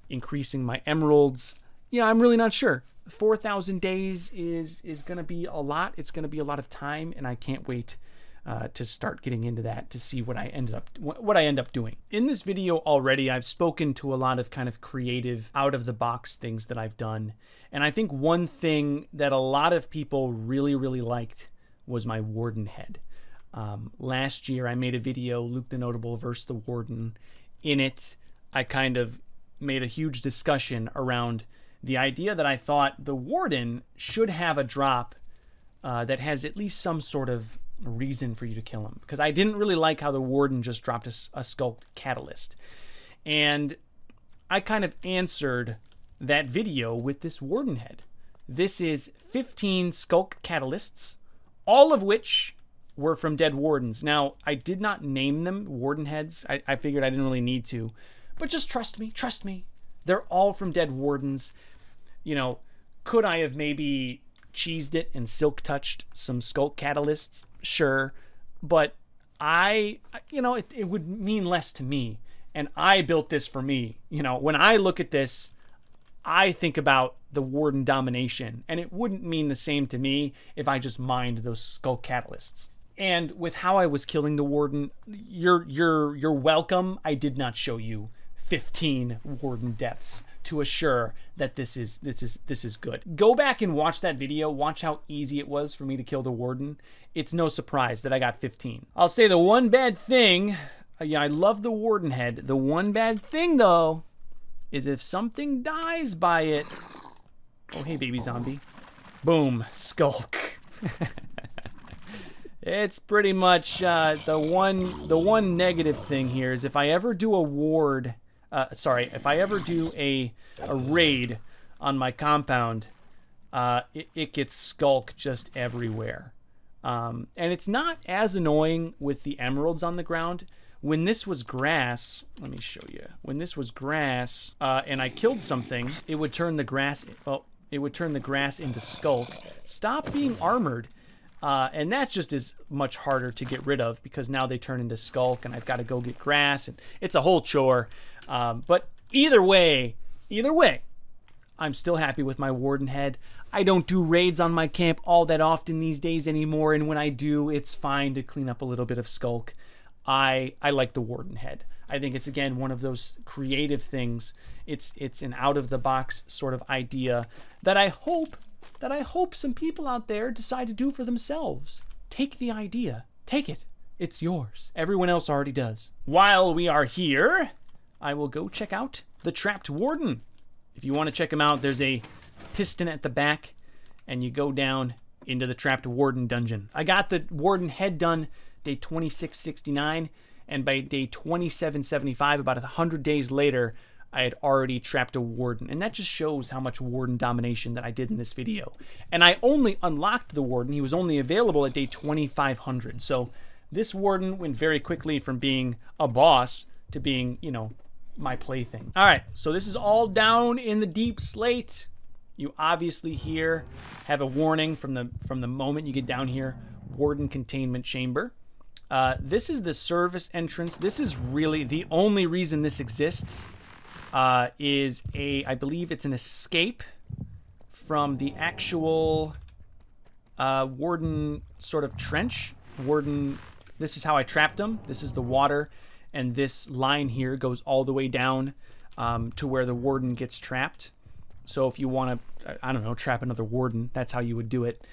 increasing my emeralds. Yeah, I'm really not sure. 4,000 days is going to be a lot. It's going to be a lot of time, and I can't wait to start getting into that, to see what I end up doing. In this video already, I've spoken to a lot of kind of creative, out-of-the-box things that I've done. And I think one thing that a lot of people really, really liked was my Warden head. Last year, I made a video, Luke the Notable versus the Warden. In it, I kind of made a huge discussion around the idea that I thought the Warden should have a drop that has at least some sort of reason for you to kill him. Because I didn't really like how the Warden just dropped a Skulk Catalyst. And I kind of answered that video with this Warden head. This is 15 Skulk Catalysts, all of which were from dead Wardens. Now, I did not name them Warden heads. I figured I didn't really need to. But just trust me. They're all from dead Wardens. You know, could I have maybe cheesed it and silk touched some Skulk Catalysts? Sure. But it would mean less to me. And I built this for me. You know, when I look at this, I think about the Warden domination. And it wouldn't mean the same to me if I just mined those Skulk Catalysts. And with how I was killing the Warden, you're welcome. I did not show you 15 Warden deaths to assure that this is good. Go back and watch that video. Watch how easy it was for me to kill the Warden. It's no surprise that I got 15. I'll say the one bad thing, yeah, I love the Warden head. The one bad thing though is if something dies by it. Oh, hey baby zombie. Boom, Skulk. It's pretty much the one negative thing here is if I ever do a ward, if I ever do a raid on my compound, it gets Skulk just everywhere. And it's not as annoying with the emeralds on the ground. When this was grass, let me show you. When this was grass, and I killed something, it would turn the grass. Oh, it would turn the grass into Skulk. Stop being armored. And that's just as much harder to get rid of because now they turn into Skulk and I've got to go get grass and it's a whole chore. But either way, I'm still happy with my Warden head. I don't do raids on my camp all that often these days anymore. And when I do, it's fine to clean up a little bit of Skulk. I like the Warden head. I think it's, again, one of those creative things. It's an out-of-the-box sort of idea that I hope some people out there decide to do for themselves. Take the idea. Take it. It's yours. Everyone else already does. While we are here, I will go check out the Trapped Warden. If you want to check him out, there's a piston at the back, and you go down into the Trapped Warden dungeon. I got the Warden head done day 2669, and by day 2775, about 100 days later, I had already trapped a Warden, and that just shows how much Warden domination that I did in this video. And I only unlocked the Warden. He was only available at day 2500. So this Warden went very quickly from being a boss to being, you know, my plaything. All right, so this is all down in the deep slate. You obviously here have a warning from the moment you get down here. Warden containment chamber. This is the service entrance. This is really the only reason this exists. I believe it's an escape from the actual Warden sort of trench. Warden, this is how I trapped him. This is the water, and this line here goes all the way down to where the Warden gets trapped. So if you want to, I don't know, trap another Warden, that's how you would do it.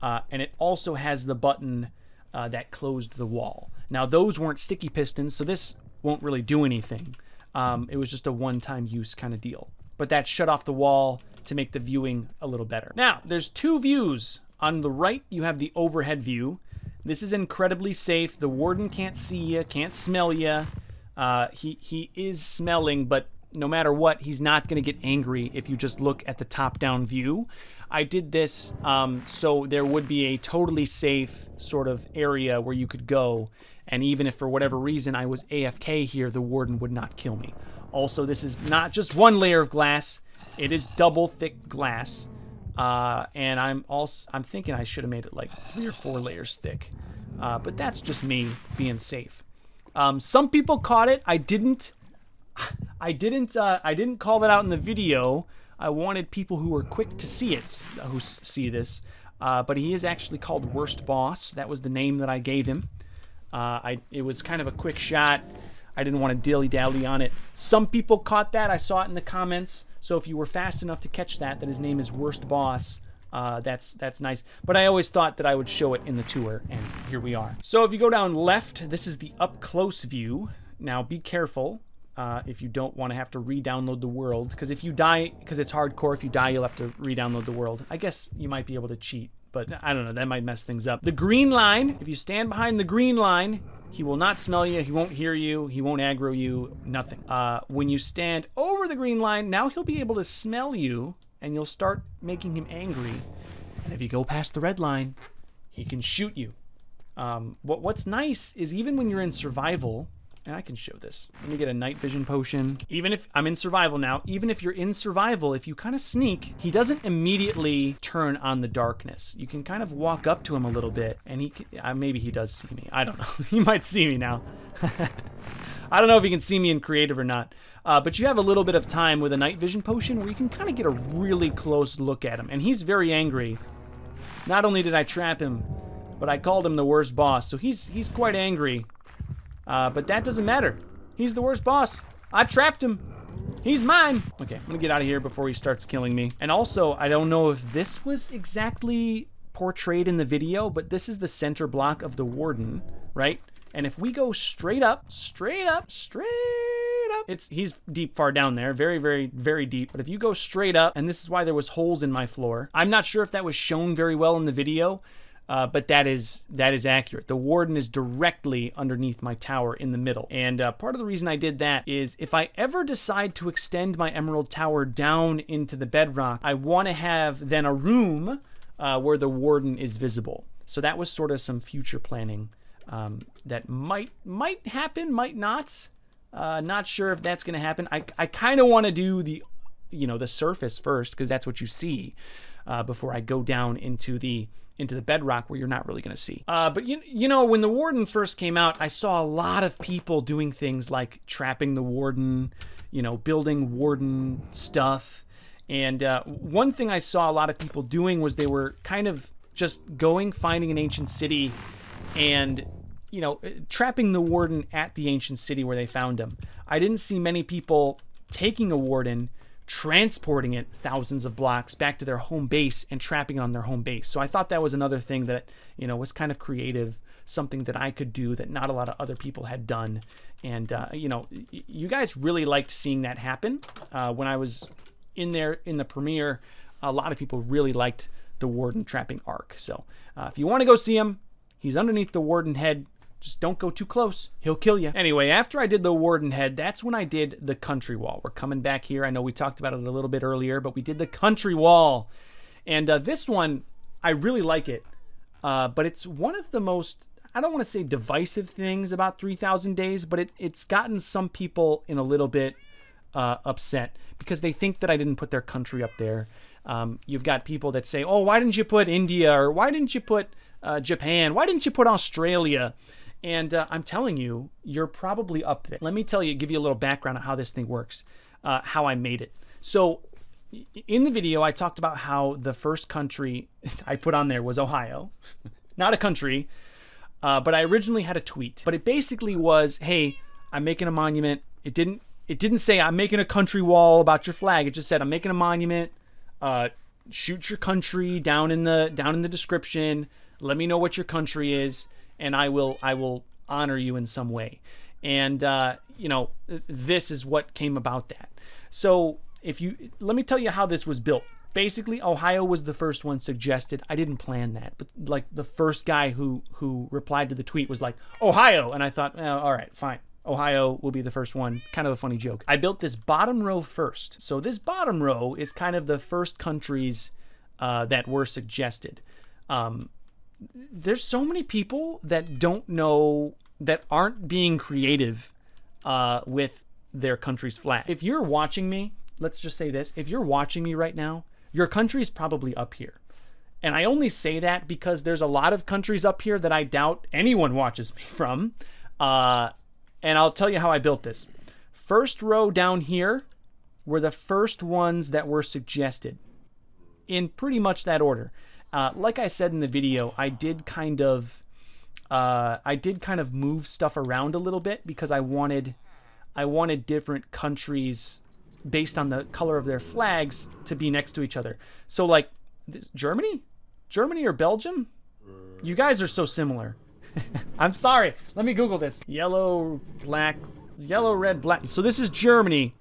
And it also has the button that closed the wall. Now, those weren't sticky pistons, so this won't really do anything. It was just a one-time use kind of deal. But that shut off the wall to make the viewing a little better. Now, there's two views. On the right, you have the overhead view. This is incredibly safe. The Warden can't see you, can't smell you. He is smelling, but no matter what, he's not going to get angry if you just look at the top-down view. I did this so there would be a totally safe sort of area where you could go, and even if for whatever reason I was AFK here, the Warden would not kill me. Also, this is not just one layer of glass, it is double thick glass. And I'm thinking I should have made it like 3 or 4 layers thick. But that's just me being safe. Some people caught it. I didn't call that out in the video. I wanted people who were quick to see it, who see this. But he is actually called Worst Boss. That was the name that I gave him. It was kind of a quick shot. I didn't want to dilly-dally on it. Some people caught that. I saw it in the comments. So if you were fast enough to catch that his name is Worst Boss, that's nice. But I always thought that I would show it in the tour, and here we are. So if you go down left, this is the up-close view. Now be careful if you don't want to have to re-download the world, because if you die, because it's hardcore, if you die, you'll have to re-download the world. I guess you might be able to cheat, but I don't know, that might mess things up. The green line, if you stand behind the green line, he will not smell you, he won't hear you, he won't aggro you, nothing. When you stand over the green line, now he'll be able to smell you, and you'll start making him angry. And if you go past the red line, he can shoot you. What's nice is even when you're in survival, and I can show this. Let me get a night vision potion. Even if I'm in survival now, even if you're in survival, if you kind of sneak, he doesn't immediately turn on the darkness. You can kind of walk up to him a little bit, and he maybe he does see me. I don't know. He might see me now. I don't know if he can see me in creative or not. But you have a little bit of time with a night vision potion where you can kind of get a really close look at him. And he's very angry. Not only did I trap him, but I called him the worst boss. So he's quite angry. But that doesn't matter. He's the worst boss. I trapped him. He's mine. Okay, I'm gonna get out of here before he starts killing me. And also, I don't know if this was exactly portrayed in the video, but this is the center block of the warden, right? And if we go straight up, he's deep far down there, very, very, very deep. But if you go straight up, and this is why there was holes in my floor. I'm not sure if that was shown very well in the video, but that is accurate. The warden is directly underneath my tower in the middle. And part of the reason I did that is if I ever decide to extend my emerald tower down into the bedrock, I want to have then a room where the warden is visible. So that was sort of some future planning that might happen, might not. Not sure if that's going to happen. I kind of want to do the surface first, because that's what you see before I go down into the bedrock where you're not really going to see. But you know, when the warden first came out, I saw a lot of people doing things like trapping the warden, building warden stuff. And one thing I saw a lot of people doing was they were kind of just finding an ancient city and, trapping the warden at the ancient city where they found him. I didn't see many people taking a warden, transporting it thousands of blocks back to their home base and trapping it on their home base. So I thought that was another thing that, was kind of creative, something that I could do that not a lot of other people had done. And, you guys really liked seeing that happen. When I was in there in the premiere, a lot of people really liked the warden trapping arc. So if you want to go see him, he's underneath the warden head. Just don't go too close. He'll kill you. Anyway, after I did the warden head, that's when I did the country wall. We're coming back here. I know we talked about it a little bit earlier, but we did the country wall. And this one, I really like it. But it's one of the most, I don't want to say divisive things about 3,000 Days, but it's gotten some people in a little bit upset because they think that I didn't put their country up there. You've got people that say, oh, why didn't you put India? Or why didn't you put Japan? Why didn't you put Australia? And I'm telling you, you're probably up there. Let me give you a little background on how this thing works, how I made it. So in the video, I talked about how the first country I put on there was Ohio, not a country, but I originally had a tweet. But it basically was, hey, I'm making a monument. It didn't say I'm making a country wall about your flag. It just said I'm making a monument. Shoot your country down in the description. Let me know what your country is, and I will honor you in some way. And this is what came about that. So let me tell you how this was built. Basically, Ohio was the first one suggested. I didn't plan that, but like the first guy who replied to the tweet was like, Ohio, and I thought, all right, fine. Ohio will be the first one. Kind of a funny joke. I built this bottom row first. So this bottom row is kind of the first countries that were suggested. There's so many people that don't know, that aren't being creative with their country's flag. If you're watching me, let's just say this. If you're watching me right now, your country is probably up here. And I only say that because there's a lot of countries up here that I doubt anyone watches me from. And I'll tell you how I built this. First row down here were the first ones that were suggested in pretty much that order. Like I said in the video, I did kind of I did kind of move stuff around a little bit because I wanted different countries based on the color of their flags to be next to each other. So like Germany or Belgium, you guys are so similar. I'm sorry, let me Google this. Yellow, red, black. So this is Germany.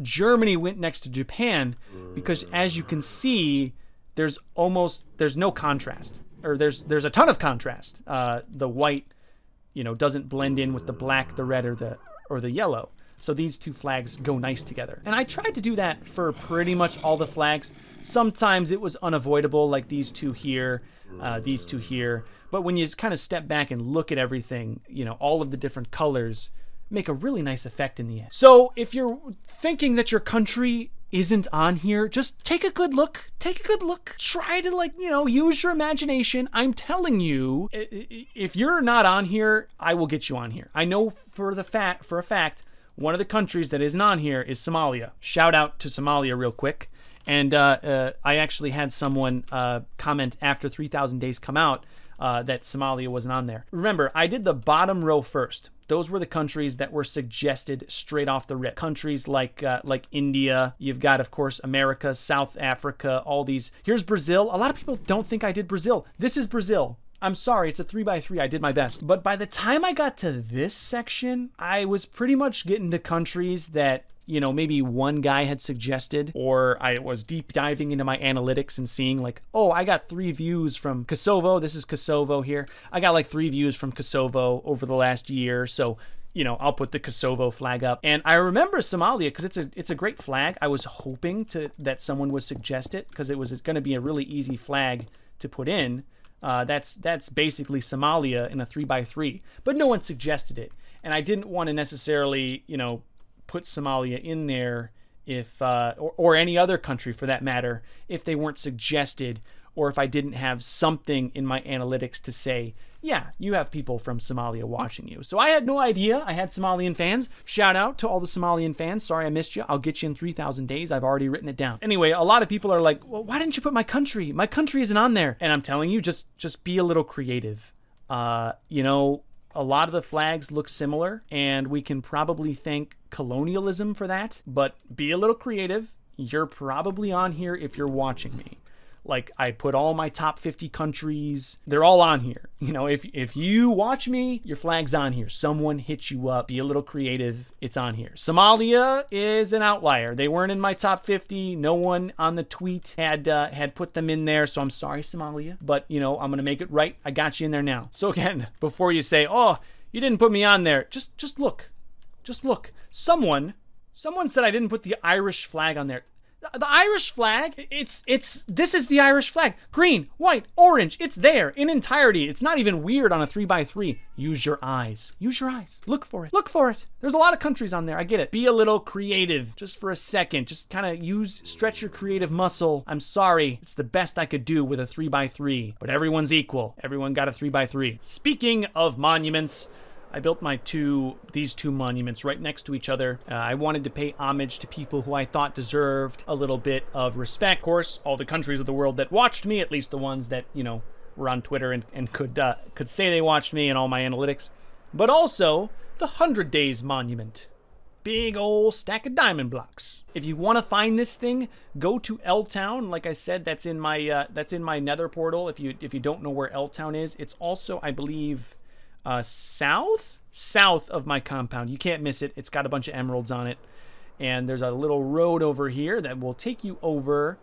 Germany went next to Japan because, as you can see, there's no contrast, or there's a ton of contrast. The white, doesn't blend in with the black, the red, or the yellow. So these two flags go nice together. And I tried to do that for pretty much all the flags. Sometimes it was unavoidable, like these two here, these two here. But when you kind of step back and look at everything, all of the different colors make a really nice effect in the end. So if you're thinking that your country isn't on here, just take a good look. Try to use your imagination. I'm telling you, if you're not on here, I will get you on here. I know for a fact, one of the countries that isn't on here is Somalia. Shout out to Somalia real quick. And I actually had someone comment after 3,000 Days come out that Somalia wasn't on there. Remember, I did the bottom row first. Those were the countries that were suggested straight off the rip. Countries like India. You've got, of course, America, South Africa, all these. Here's Brazil. A lot of people don't think I did Brazil. This is Brazil. I'm sorry, it's a 3x3. I did my best. But by the time I got to this section, I was pretty much getting to countries that maybe one guy had suggested, or I was deep diving into my analytics and seeing like, oh, I got 3 views from Kosovo. This is Kosovo here. I got like 3 views from Kosovo over the last year. So, I'll put the Kosovo flag up. And I remember Somalia because it's a great flag. I was hoping that someone would suggest it because it was going to be a really easy flag to put in. That's basically Somalia in a 3x3, but no one suggested it. And I didn't want to necessarily, put Somalia in there if or any other country for that matter if they weren't suggested, or if I didn't have something in my analytics to say, yeah, you have people from Somalia watching you. So I had no idea I had Somalian fans. Shout out to all the Somalian fans. Sorry I missed you. I'll get you in 3,000 days. I've already written it down. Anyway, a lot of people are like, well, why didn't you put my country? My country isn't on there. And I'm telling you, just be a little creative. A lot of the flags look similar, and we can probably thank colonialism for that, but be a little creative. You're probably on here if you're watching me. Like, I put all my top 50 countries. They're all on here. If you watch me, your flag's on here. Someone hit you up. Be a little creative. It's on here. Somalia is an outlier. They weren't in my top 50. No one on the tweet had put them in there. So I'm sorry, Somalia. But, I'm going to make it right. I got you in there now. So again, before you say, oh, you didn't put me on there, just look. Just look. Someone said I didn't put the Irish flag on there. The Irish flag, this is the Irish flag. Green, white, orange, it's there in entirety. It's not even weird on a 3x3. Use your eyes. Use your eyes. Look for it. Look for it. There's a lot of countries on there. I get it. Be a little creative just for a second. Just kind of stretch your creative muscle. I'm sorry. It's the best I could do with a 3x3, but everyone's equal. Everyone got a 3x3. Speaking of monuments, I built these two monuments right next to each other. I wanted to pay homage to people who I thought deserved a little bit of respect. Of course, all the countries of the world that watched me, at least the ones that, were on Twitter and could say they watched me and all my analytics. But also the 100 Days Monument. Big old stack of diamond blocks. If you want to find this thing, go to L-Town. Like I said, that's in my Nether portal. If you don't know where L-Town is, it's also, I believe, south of my compound. You can't miss it. It's got a bunch of emeralds on it, and there's a little road over here that will take you over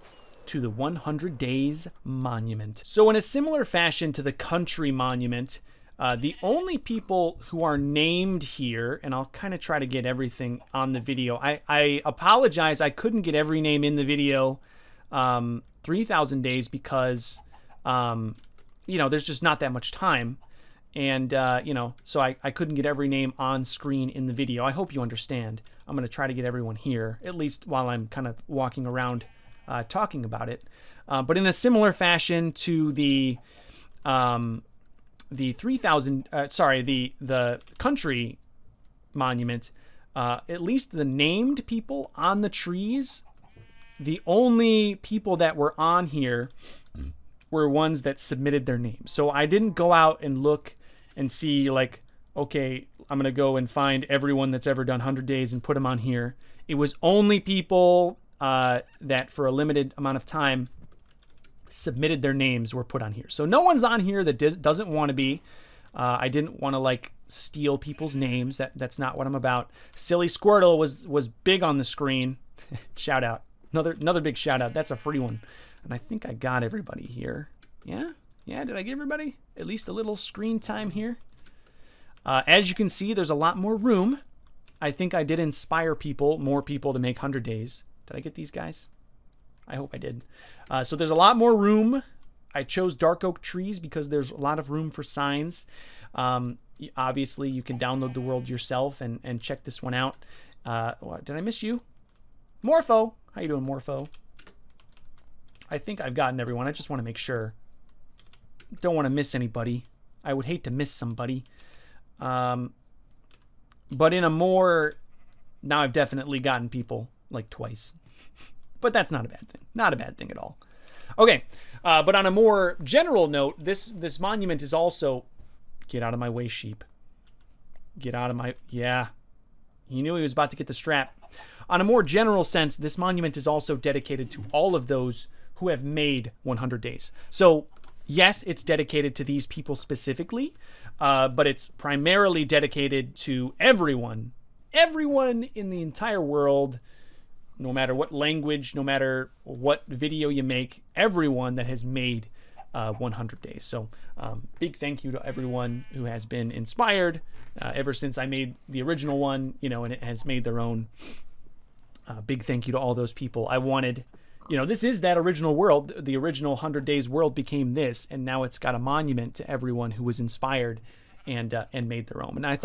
to the 100 Days Monument. So in a similar fashion to the country monument, the only people who are named here, and I'll kind of try to get everything on the video. I apologize, I couldn't get every name in the video 3,000 days because there's just not that much time. And, so I couldn't get every name on screen in the video. I hope you understand. I'm going to try to get everyone here, at least while I'm kind of walking around talking about it. But in a similar fashion to the 3,000, the country monument, at least the named people on the trees, the only people that were on here were ones that submitted their names. So I didn't go out and look and see like, okay, I'm going to go and find everyone that's ever done 100 days and put them on here. It was only people that for a limited amount of time submitted their names were put on here. So no one's on here that doesn't want to be. I didn't want to like steal people's names. That's not what I'm about. Silly Squirtle was big on the screen. Shout out. Another big shout out. That's a free one. And I think I got everybody here. Yeah? Yeah, did I get everybody? At least a little screen time here. As you can see, there's a lot more room. I think I did inspire more people to make 100 days. Did I get these guys? I hope I did. So there's a lot more room. I chose dark oak trees because there's a lot of room for signs. Obviously, you can download the world yourself and check this one out. Did I miss you? Morpho. How you doing, Morpho? I think I've gotten everyone. I just want to make sure. Don't want to miss anybody. I would hate to miss somebody. But in a more... Now I've definitely gotten people like twice. But that's not a bad thing. Not a bad thing at all. Okay, but on a more general note, this monument is also... Get out of my way, sheep. Get out of my... Yeah. He knew he was about to get the strap. On a more general sense, this monument is also dedicated to all of those who have made 100 days. So, yes, it's dedicated to these people specifically, but it's primarily dedicated to everyone. Everyone in the entire world, no matter what language, no matter what video you make, everyone that has made 100 days. So big thank you to everyone who has been inspired ever since I made the original one, and it has made their own. Big thank you to all those people. I wanted, this is that original world. The original 100 Days world became this, and now it's got a monument to everyone who was inspired and made their own. And I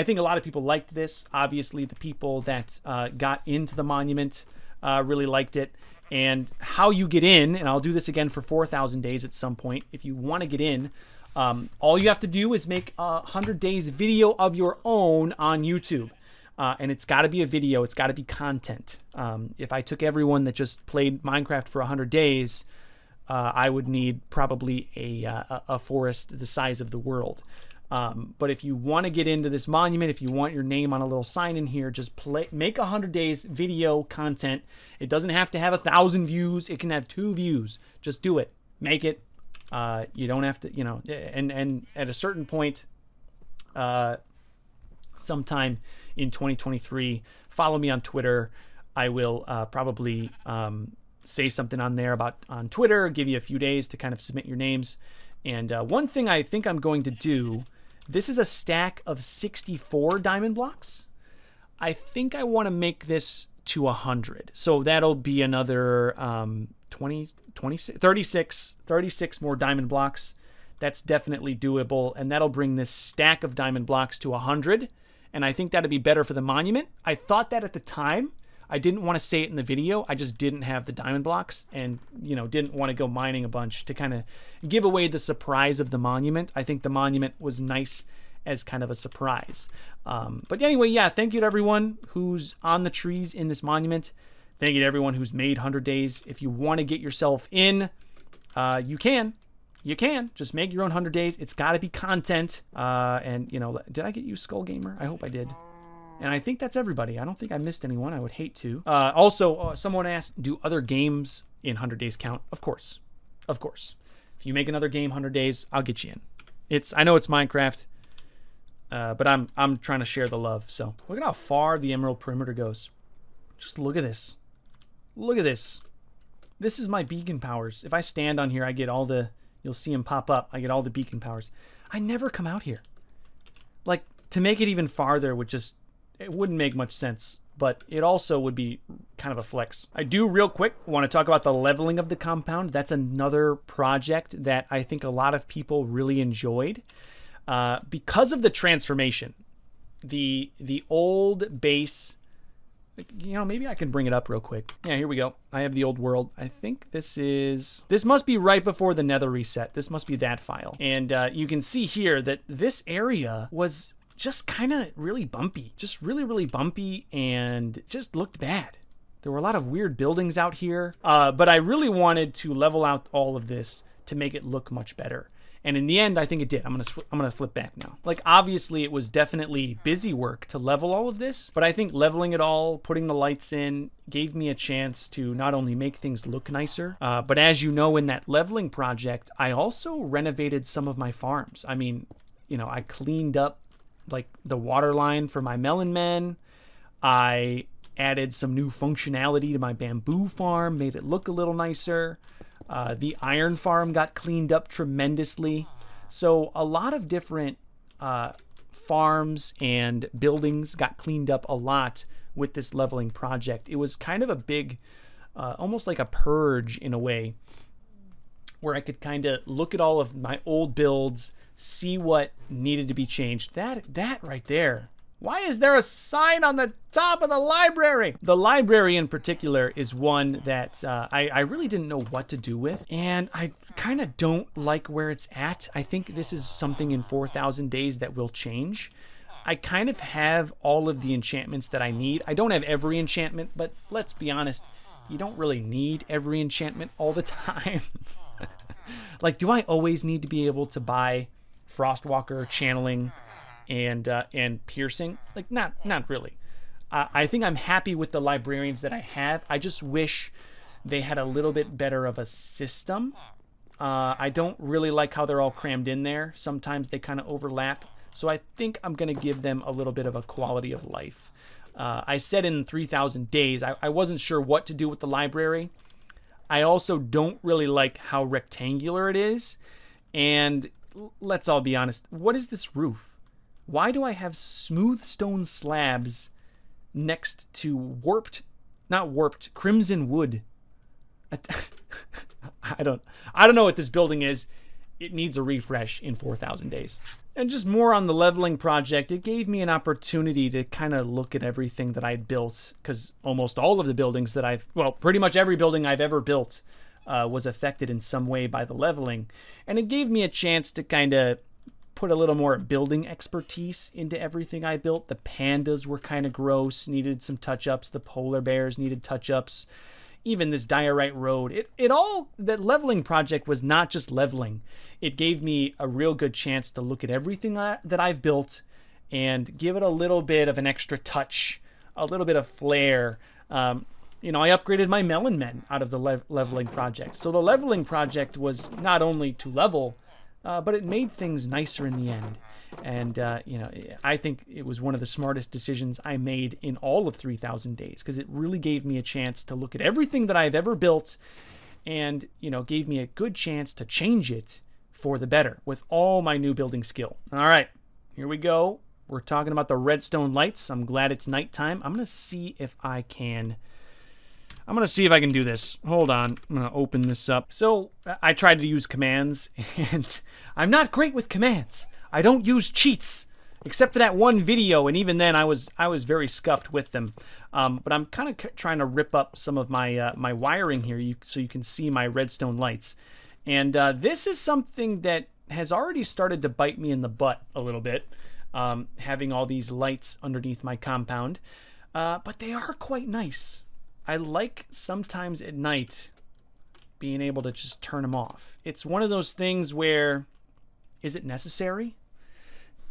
think a lot of people liked this. Obviously, the people that got into the monument really liked it. And how you get in, and I'll do this again for 4,000 days at some point. If you want to get in, all you have to do is make a 100 days video of your own on YouTube. And it's got to be a video. It's got to be content. If I took everyone that just played Minecraft for 100 days, I would need probably a forest the size of the world. But if you want to get into this monument, if you want your name on a little sign in here, just make 100 days video content. It doesn't have to have 1,000 views. It can have 2 views. Just do it. Make it. You don't have to, and at a certain point, sometime in 2023, follow me on Twitter. I will probably say something on there on Twitter, give you a few days to kind of submit your names. And one thing I think I'm going to do, this is a stack of 64 diamond blocks. I think I want to make this to 100. So that'll be another 36 more diamond blocks. That's definitely doable. And that'll bring this stack of diamond blocks to 100. And I think that'd be better for the monument. I thought that at the time. I didn't want to say it in the video. I just didn't have the diamond blocks and, didn't want to go mining a bunch to kind of give away the surprise of the monument. I think the monument was nice as kind of a surprise. But anyway, yeah, thank you to everyone who's on the trees in this monument. Thank you to everyone who's made 100 days. If you want to get yourself in, you can. You can. Just make your own 100 days. It's got to be content. And, did I get you, Skull Gamer? I hope I did. And I think that's everybody. I don't think I missed anyone. I would hate to. Also, someone asked, do other games in 100 days count? Of course. Of course. If you make another game 100 days, I'll get you in. I know it's Minecraft, but I'm trying to share the love. So look at how far the emerald perimeter goes. Just look at this. Look at this. This is my beacon powers. If I stand on here, I get all the... You'll see them pop up. I get all the beacon powers. I never come out here. Like, to make it even farther would just... It wouldn't make much sense, but it also would be kind of a flex. I do real quick want to talk about the leveling of the compound. That's another project that I think a lot of people really enjoyed because of the transformation. The old base, maybe I can bring it up real quick. Yeah, here we go. I have the old world. I think this must be right before the nether reset. This must be that file. And you can see here that this area was just kind of really bumpy, just really, really bumpy, and it just looked bad. There were a lot of weird buildings out here, but I really wanted to level out all of this to make it look much better. And in the end, I think it did. I'm gonna flip back now. Like, obviously, it was definitely busy work to level all of this, but I think leveling it all, putting the lights in, gave me a chance to not only make things look nicer, but as you know, in that leveling project, I also renovated some of my farms. I mean, you know, I cleaned up like the water line for my melon men. I added some new functionality to my bamboo farm, made it look a little nicer. The iron farm got cleaned up tremendously. So a lot of different farms and buildings got cleaned up a lot with this leveling project. It was kind of a big, almost like a purge in a way, where I could kind of look at all of my old builds, see what needed to be changed. That right there. Why is there a sign on the top of the library? The library in particular is one that I really didn't know what to do with, and I kind of don't like where it's at. I think this is something in 4,000 days that will change. I kind of have all of the enchantments that I need. I don't have every enchantment, but let's be honest, you don't really need every enchantment all the time. Like, do I always need to be able to buy Frostwalker, Channeling, and Piercing? Like, not really. I think I'm happy with the librarians that I have. I just wish they had a little bit better of a system. I don't really like how they're all crammed in there. Sometimes they kind of overlap. So I think I'm going to give them a little bit of a quality of life. I said in 3,000 days, I wasn't sure what to do with the library. I also don't really like how rectangular it is. And let's all be honest, what is this roof? Why do I have smooth stone slabs next to crimson wood? I don't know what this building is. It needs a refresh in 4,000 days. And just more on the leveling project, it gave me an opportunity to kind of look at everything that I'd built, because almost all of the buildings that pretty much every building I've ever built was affected in some way by the leveling. And it gave me a chance to kind of put a little more building expertise into everything I built. The pandas were kind of gross, needed some touch-ups. The polar bears needed touch-ups. Even this diorite road. That leveling project was not just leveling. It gave me a real good chance to look at everything that I've built and give it a little bit of an extra touch, a little bit of flair. You know, I upgraded my melon men out of the leveling project. So the leveling project was not only to level, but it made things nicer in the end. And, you know, I think it was one of the smartest decisions I made in all of 3,000 days, because it really gave me a chance to look at everything that I've ever built and, you know, gave me a good chance to change it for the better with all my new building skill. All right, here we go. We're talking about the redstone lights. I'm glad it's nighttime. I'm going to see if I can do this. Hold on. I'm going to open this up. So I tried to use commands, and I'm not great with commands. I don't use cheats, except for that one video, and even then I was very scuffed with them. But I'm kind of trying to rip up some of my my wiring here so you can see my redstone lights. And this is something that has already started to bite me in the butt a little bit, having all these lights underneath my compound. But they are quite nice. I like sometimes at night being able to just turn them off. It's one of those things where, is it necessary?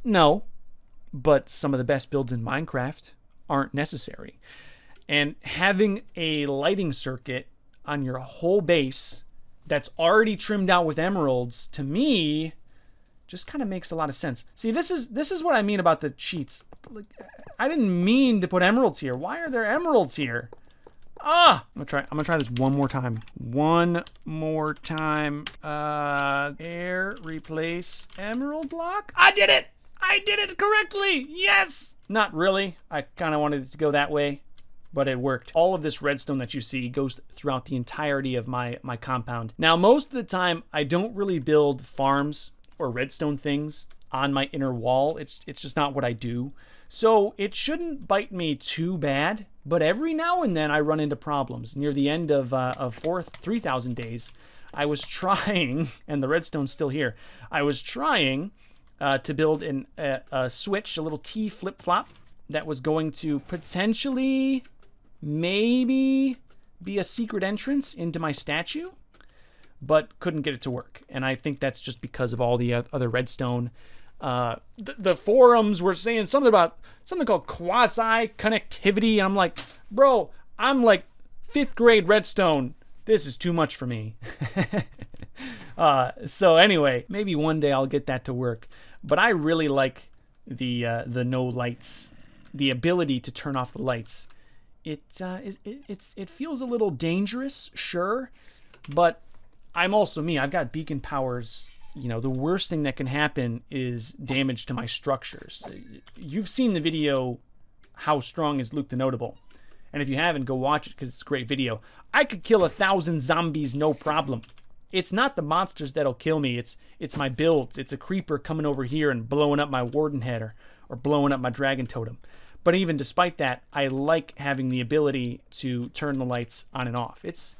No, but some of the best builds in Minecraft aren't necessary. And having a lighting circuit on your whole base that's already trimmed out with emeralds, to me, just kind of makes a lot of sense. See, this is what I mean about the cheats. Like, I didn't mean to put emeralds here. Why are there emeralds here? I'm gonna try this one more time. Air replace emerald block. I did it correctly. Yes. Not really. I kind of wanted it to go that way, but it worked. All of this redstone that you see goes throughout the entirety of my compound. Now, most of the time, I don't really build farms or redstone things on my inner wall. It's just not what I do. So it shouldn't bite me too bad, but every now and then I run into problems. Near the end of 3,000 days, I was trying, and the redstone's still here, I was trying to build a switch, a little T flip-flop that was going to potentially maybe be a secret entrance into my statue. but couldn't get it to work. And I think that's just because of all the other redstone. The forums were saying something called quasi connectivity. And I'm like, bro, I'm like 5th grade redstone. This is too much for me. So anyway, maybe one day I'll get that to work. But I really like the no lights, the ability to turn off the lights. It feels a little dangerous, sure, but I'm also me. I've got beacon powers. The worst thing that can happen is damage to my structures. You've seen the video, How Strong is Luke the Notable? And if you haven't, go watch it because it's a great video. I could kill 1,000 zombies, no problem. It's not the monsters that'll kill me. It's my builds. It's a creeper coming over here and blowing up my warden head or blowing up my dragon totem. But even despite that, I like having the ability to turn the lights on and off. It's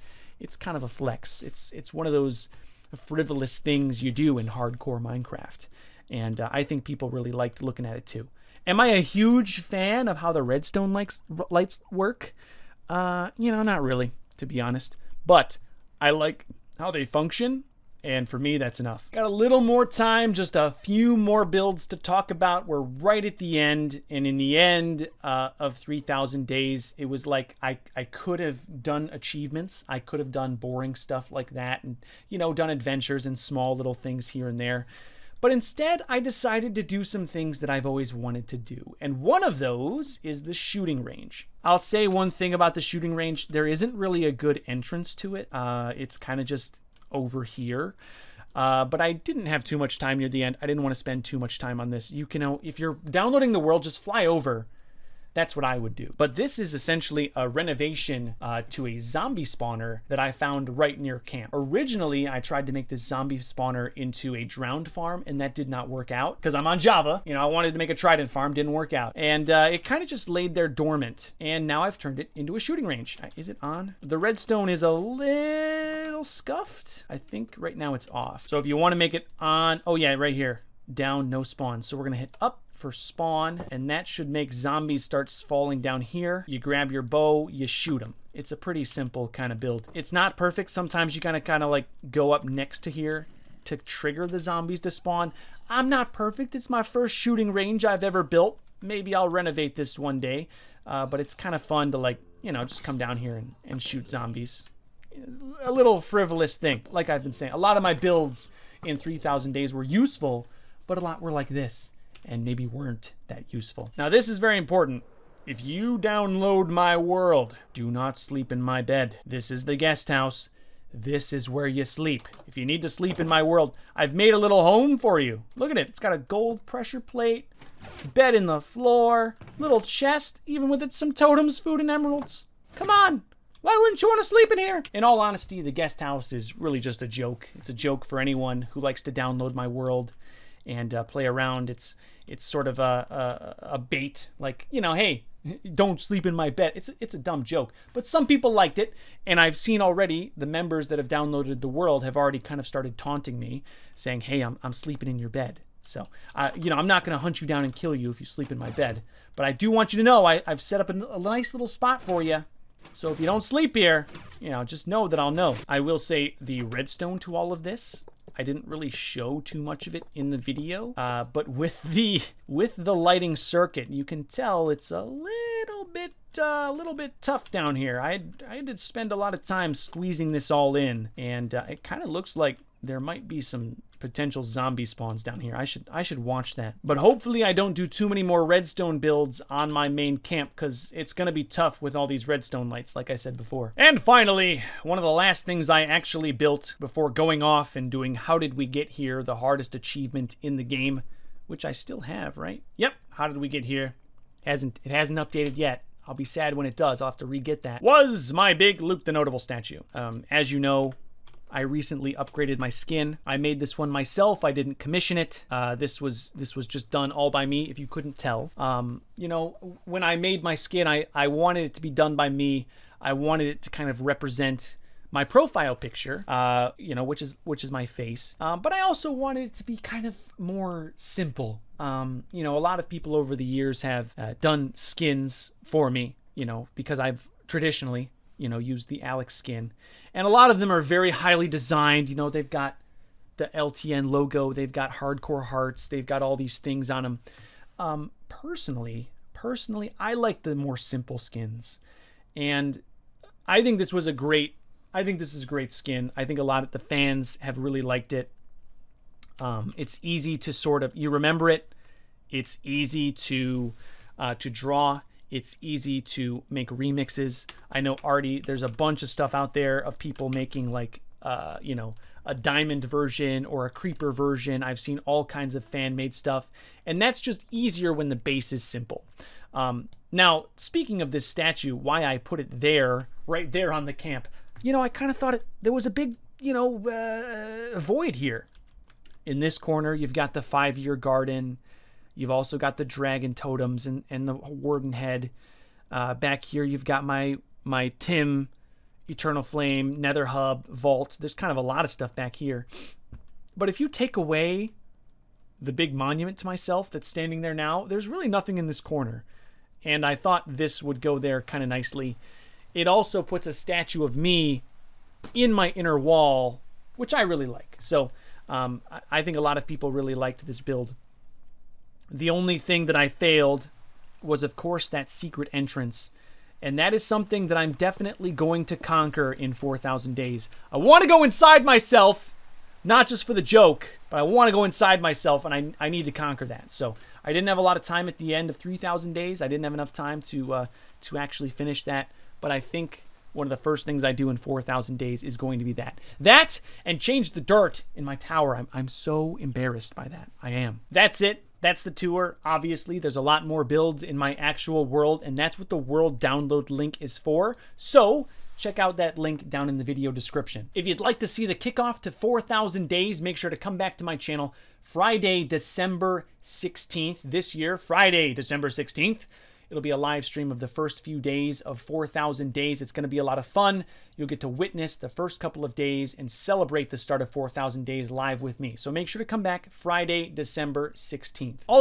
kind of a flex. It's one of those frivolous things you do in hardcore Minecraft. And I think people really liked looking at it too. Am I a huge fan of how the redstone lights work? Not really, to be honest. But I like how they function, and for me, that's enough. Got a little more time, just a few more builds to talk about. We're right at the end, and in the end of 3,000 days, it was like I could have done achievements. I could have done boring stuff like that, and done adventures and small little things here and there. But instead, I decided to do some things that I've always wanted to do. And one of those is the shooting range. I'll say one thing about the shooting range. There isn't really a good entrance to it. It's kind of just over here. But I didn't have too much time near the end. I didn't want to spend too much time on this. You can, if you're downloading the world, just fly over. That's what I would do. But this is essentially a renovation to a zombie spawner that I found right near camp. Originally, I tried to make this zombie spawner into a drowned farm, and that did not work out because I'm on Java. I wanted to make a trident farm, didn't work out. And it kind of just laid there dormant. And now I've turned it into a shooting range. Is it on? The redstone is a little scuffed. I think right now it's off. So if you want to make it on, oh yeah, right here. Down, no spawn. So we're going to hit up for spawn, and that should make zombies start falling down here. You grab your bow, you shoot them. It's a pretty simple kind of build. It's not perfect. Sometimes you kind of like go up next to here to trigger the zombies to spawn. I'm not perfect. It's my first shooting range I've ever built. Maybe I'll renovate this one day, but it's kind of fun to like, just come down here and shoot zombies. A little frivolous thing, like I've been saying. A lot of my builds in 3,000 days were useful, but a lot were like this, and maybe weren't that useful. Now, this is very important. If you download my world, do not sleep in my bed. This is the guest house. This is where you sleep. If you need to sleep in my world, I've made a little home for you. Look at it. It's got a gold pressure plate, bed in the floor, little chest, even with it some totems, food, and emeralds. Come on. Why wouldn't you want to sleep in here? In all honesty, the guest house is really just a joke. It's a joke for anyone who likes to download my world and play around. It's sort of a bait, like, hey, don't sleep in my bed. It's a dumb joke, but some people liked it, and I've seen already the members that have downloaded the world have already kind of started taunting me, saying, hey, I'm sleeping in your bed. So, I'm not going to hunt you down and kill you if you sleep in my bed, but I do want you to know I've set up a nice little spot for you. So if you don't sleep here, just know that I'll know. I will say the redstone to all of this, I didn't really show too much of it in the video, but with the lighting circuit, you can tell it's a little bit tough down here. I had to spend a lot of time squeezing this all in, and it kind of looks like there might be some potential zombie spawns down here. I should watch that. But hopefully I don't do too many more redstone builds on my main camp, because it's going to be tough with all these redstone lights, like I said before. And finally, one of the last things I actually built before going off and doing How Did We Get Here, the hardest achievement in the game, which I still have, right? Yep, How Did We Get Here? It hasn't updated yet. I'll be sad when it does. I'll have to re-get that. Was my big Luke the Notable statue. As you know, I recently upgraded my skin. I made this one myself. I didn't commission it. This was just done all by me, if you couldn't tell. When I made my skin, I wanted it to be done by me. I wanted it to kind of represent my profile picture, which is my face. But I also wanted it to be kind of more simple. A lot of people over the years have done skins for me, because I've traditionally, use the Alex skin. And a lot of them are very highly designed. They've got the LTN logo, they've got hardcore hearts, they've got all these things on them. Personally, I like the more simple skins. And I think this is a great skin. I think a lot of the fans have really liked it. It's easy to you remember it. It's easy to draw. It's easy to make remixes. I know already there's a bunch of stuff out there of people making like, a diamond version or a creeper version. I've seen all kinds of fan-made stuff, and that's just easier when the base is simple. Now, speaking of this statue, why I put it there, right there on the camp, I kind of thought there was a big, void here. In this corner, you've got the 5-year garden. You've also got the dragon totems and the warden head. Back here, you've got my Tim, Eternal Flame, Nether Hub, Vault. There's kind of a lot of stuff back here. But if you take away the big monument to myself that's standing there now, there's really nothing in this corner. And I thought this would go there kind of nicely. It also puts a statue of me in my inner wall, which I really like. So I think a lot of people really liked this build. The only thing that I failed was, of course, that secret entrance. And that is something that I'm definitely going to conquer in 4,000 days. I want to go inside myself, not just for the joke, but I want to go inside myself, and I need to conquer that. So I didn't have a lot of time at the end of 3,000 days. I didn't have enough time to actually finish that. But I think one of the first things I do in 4,000 days is going to be that. That and change the dirt in my tower. I'm so embarrassed by that. I am. That's it. That's the tour. Obviously, there's a lot more builds in my actual world, and that's what the world download link is for. So check out that link down in the video description. If you'd like to see the kickoff to 4,000 days, make sure to come back to my channel Friday, December 16th this year. Friday, December 16th. It'll be a live stream of the first few days of 4,000 days. It's going to be a lot of fun. You'll get to witness the first couple of days and celebrate the start of 4,000 days live with me. So make sure to come back Friday, December 16th.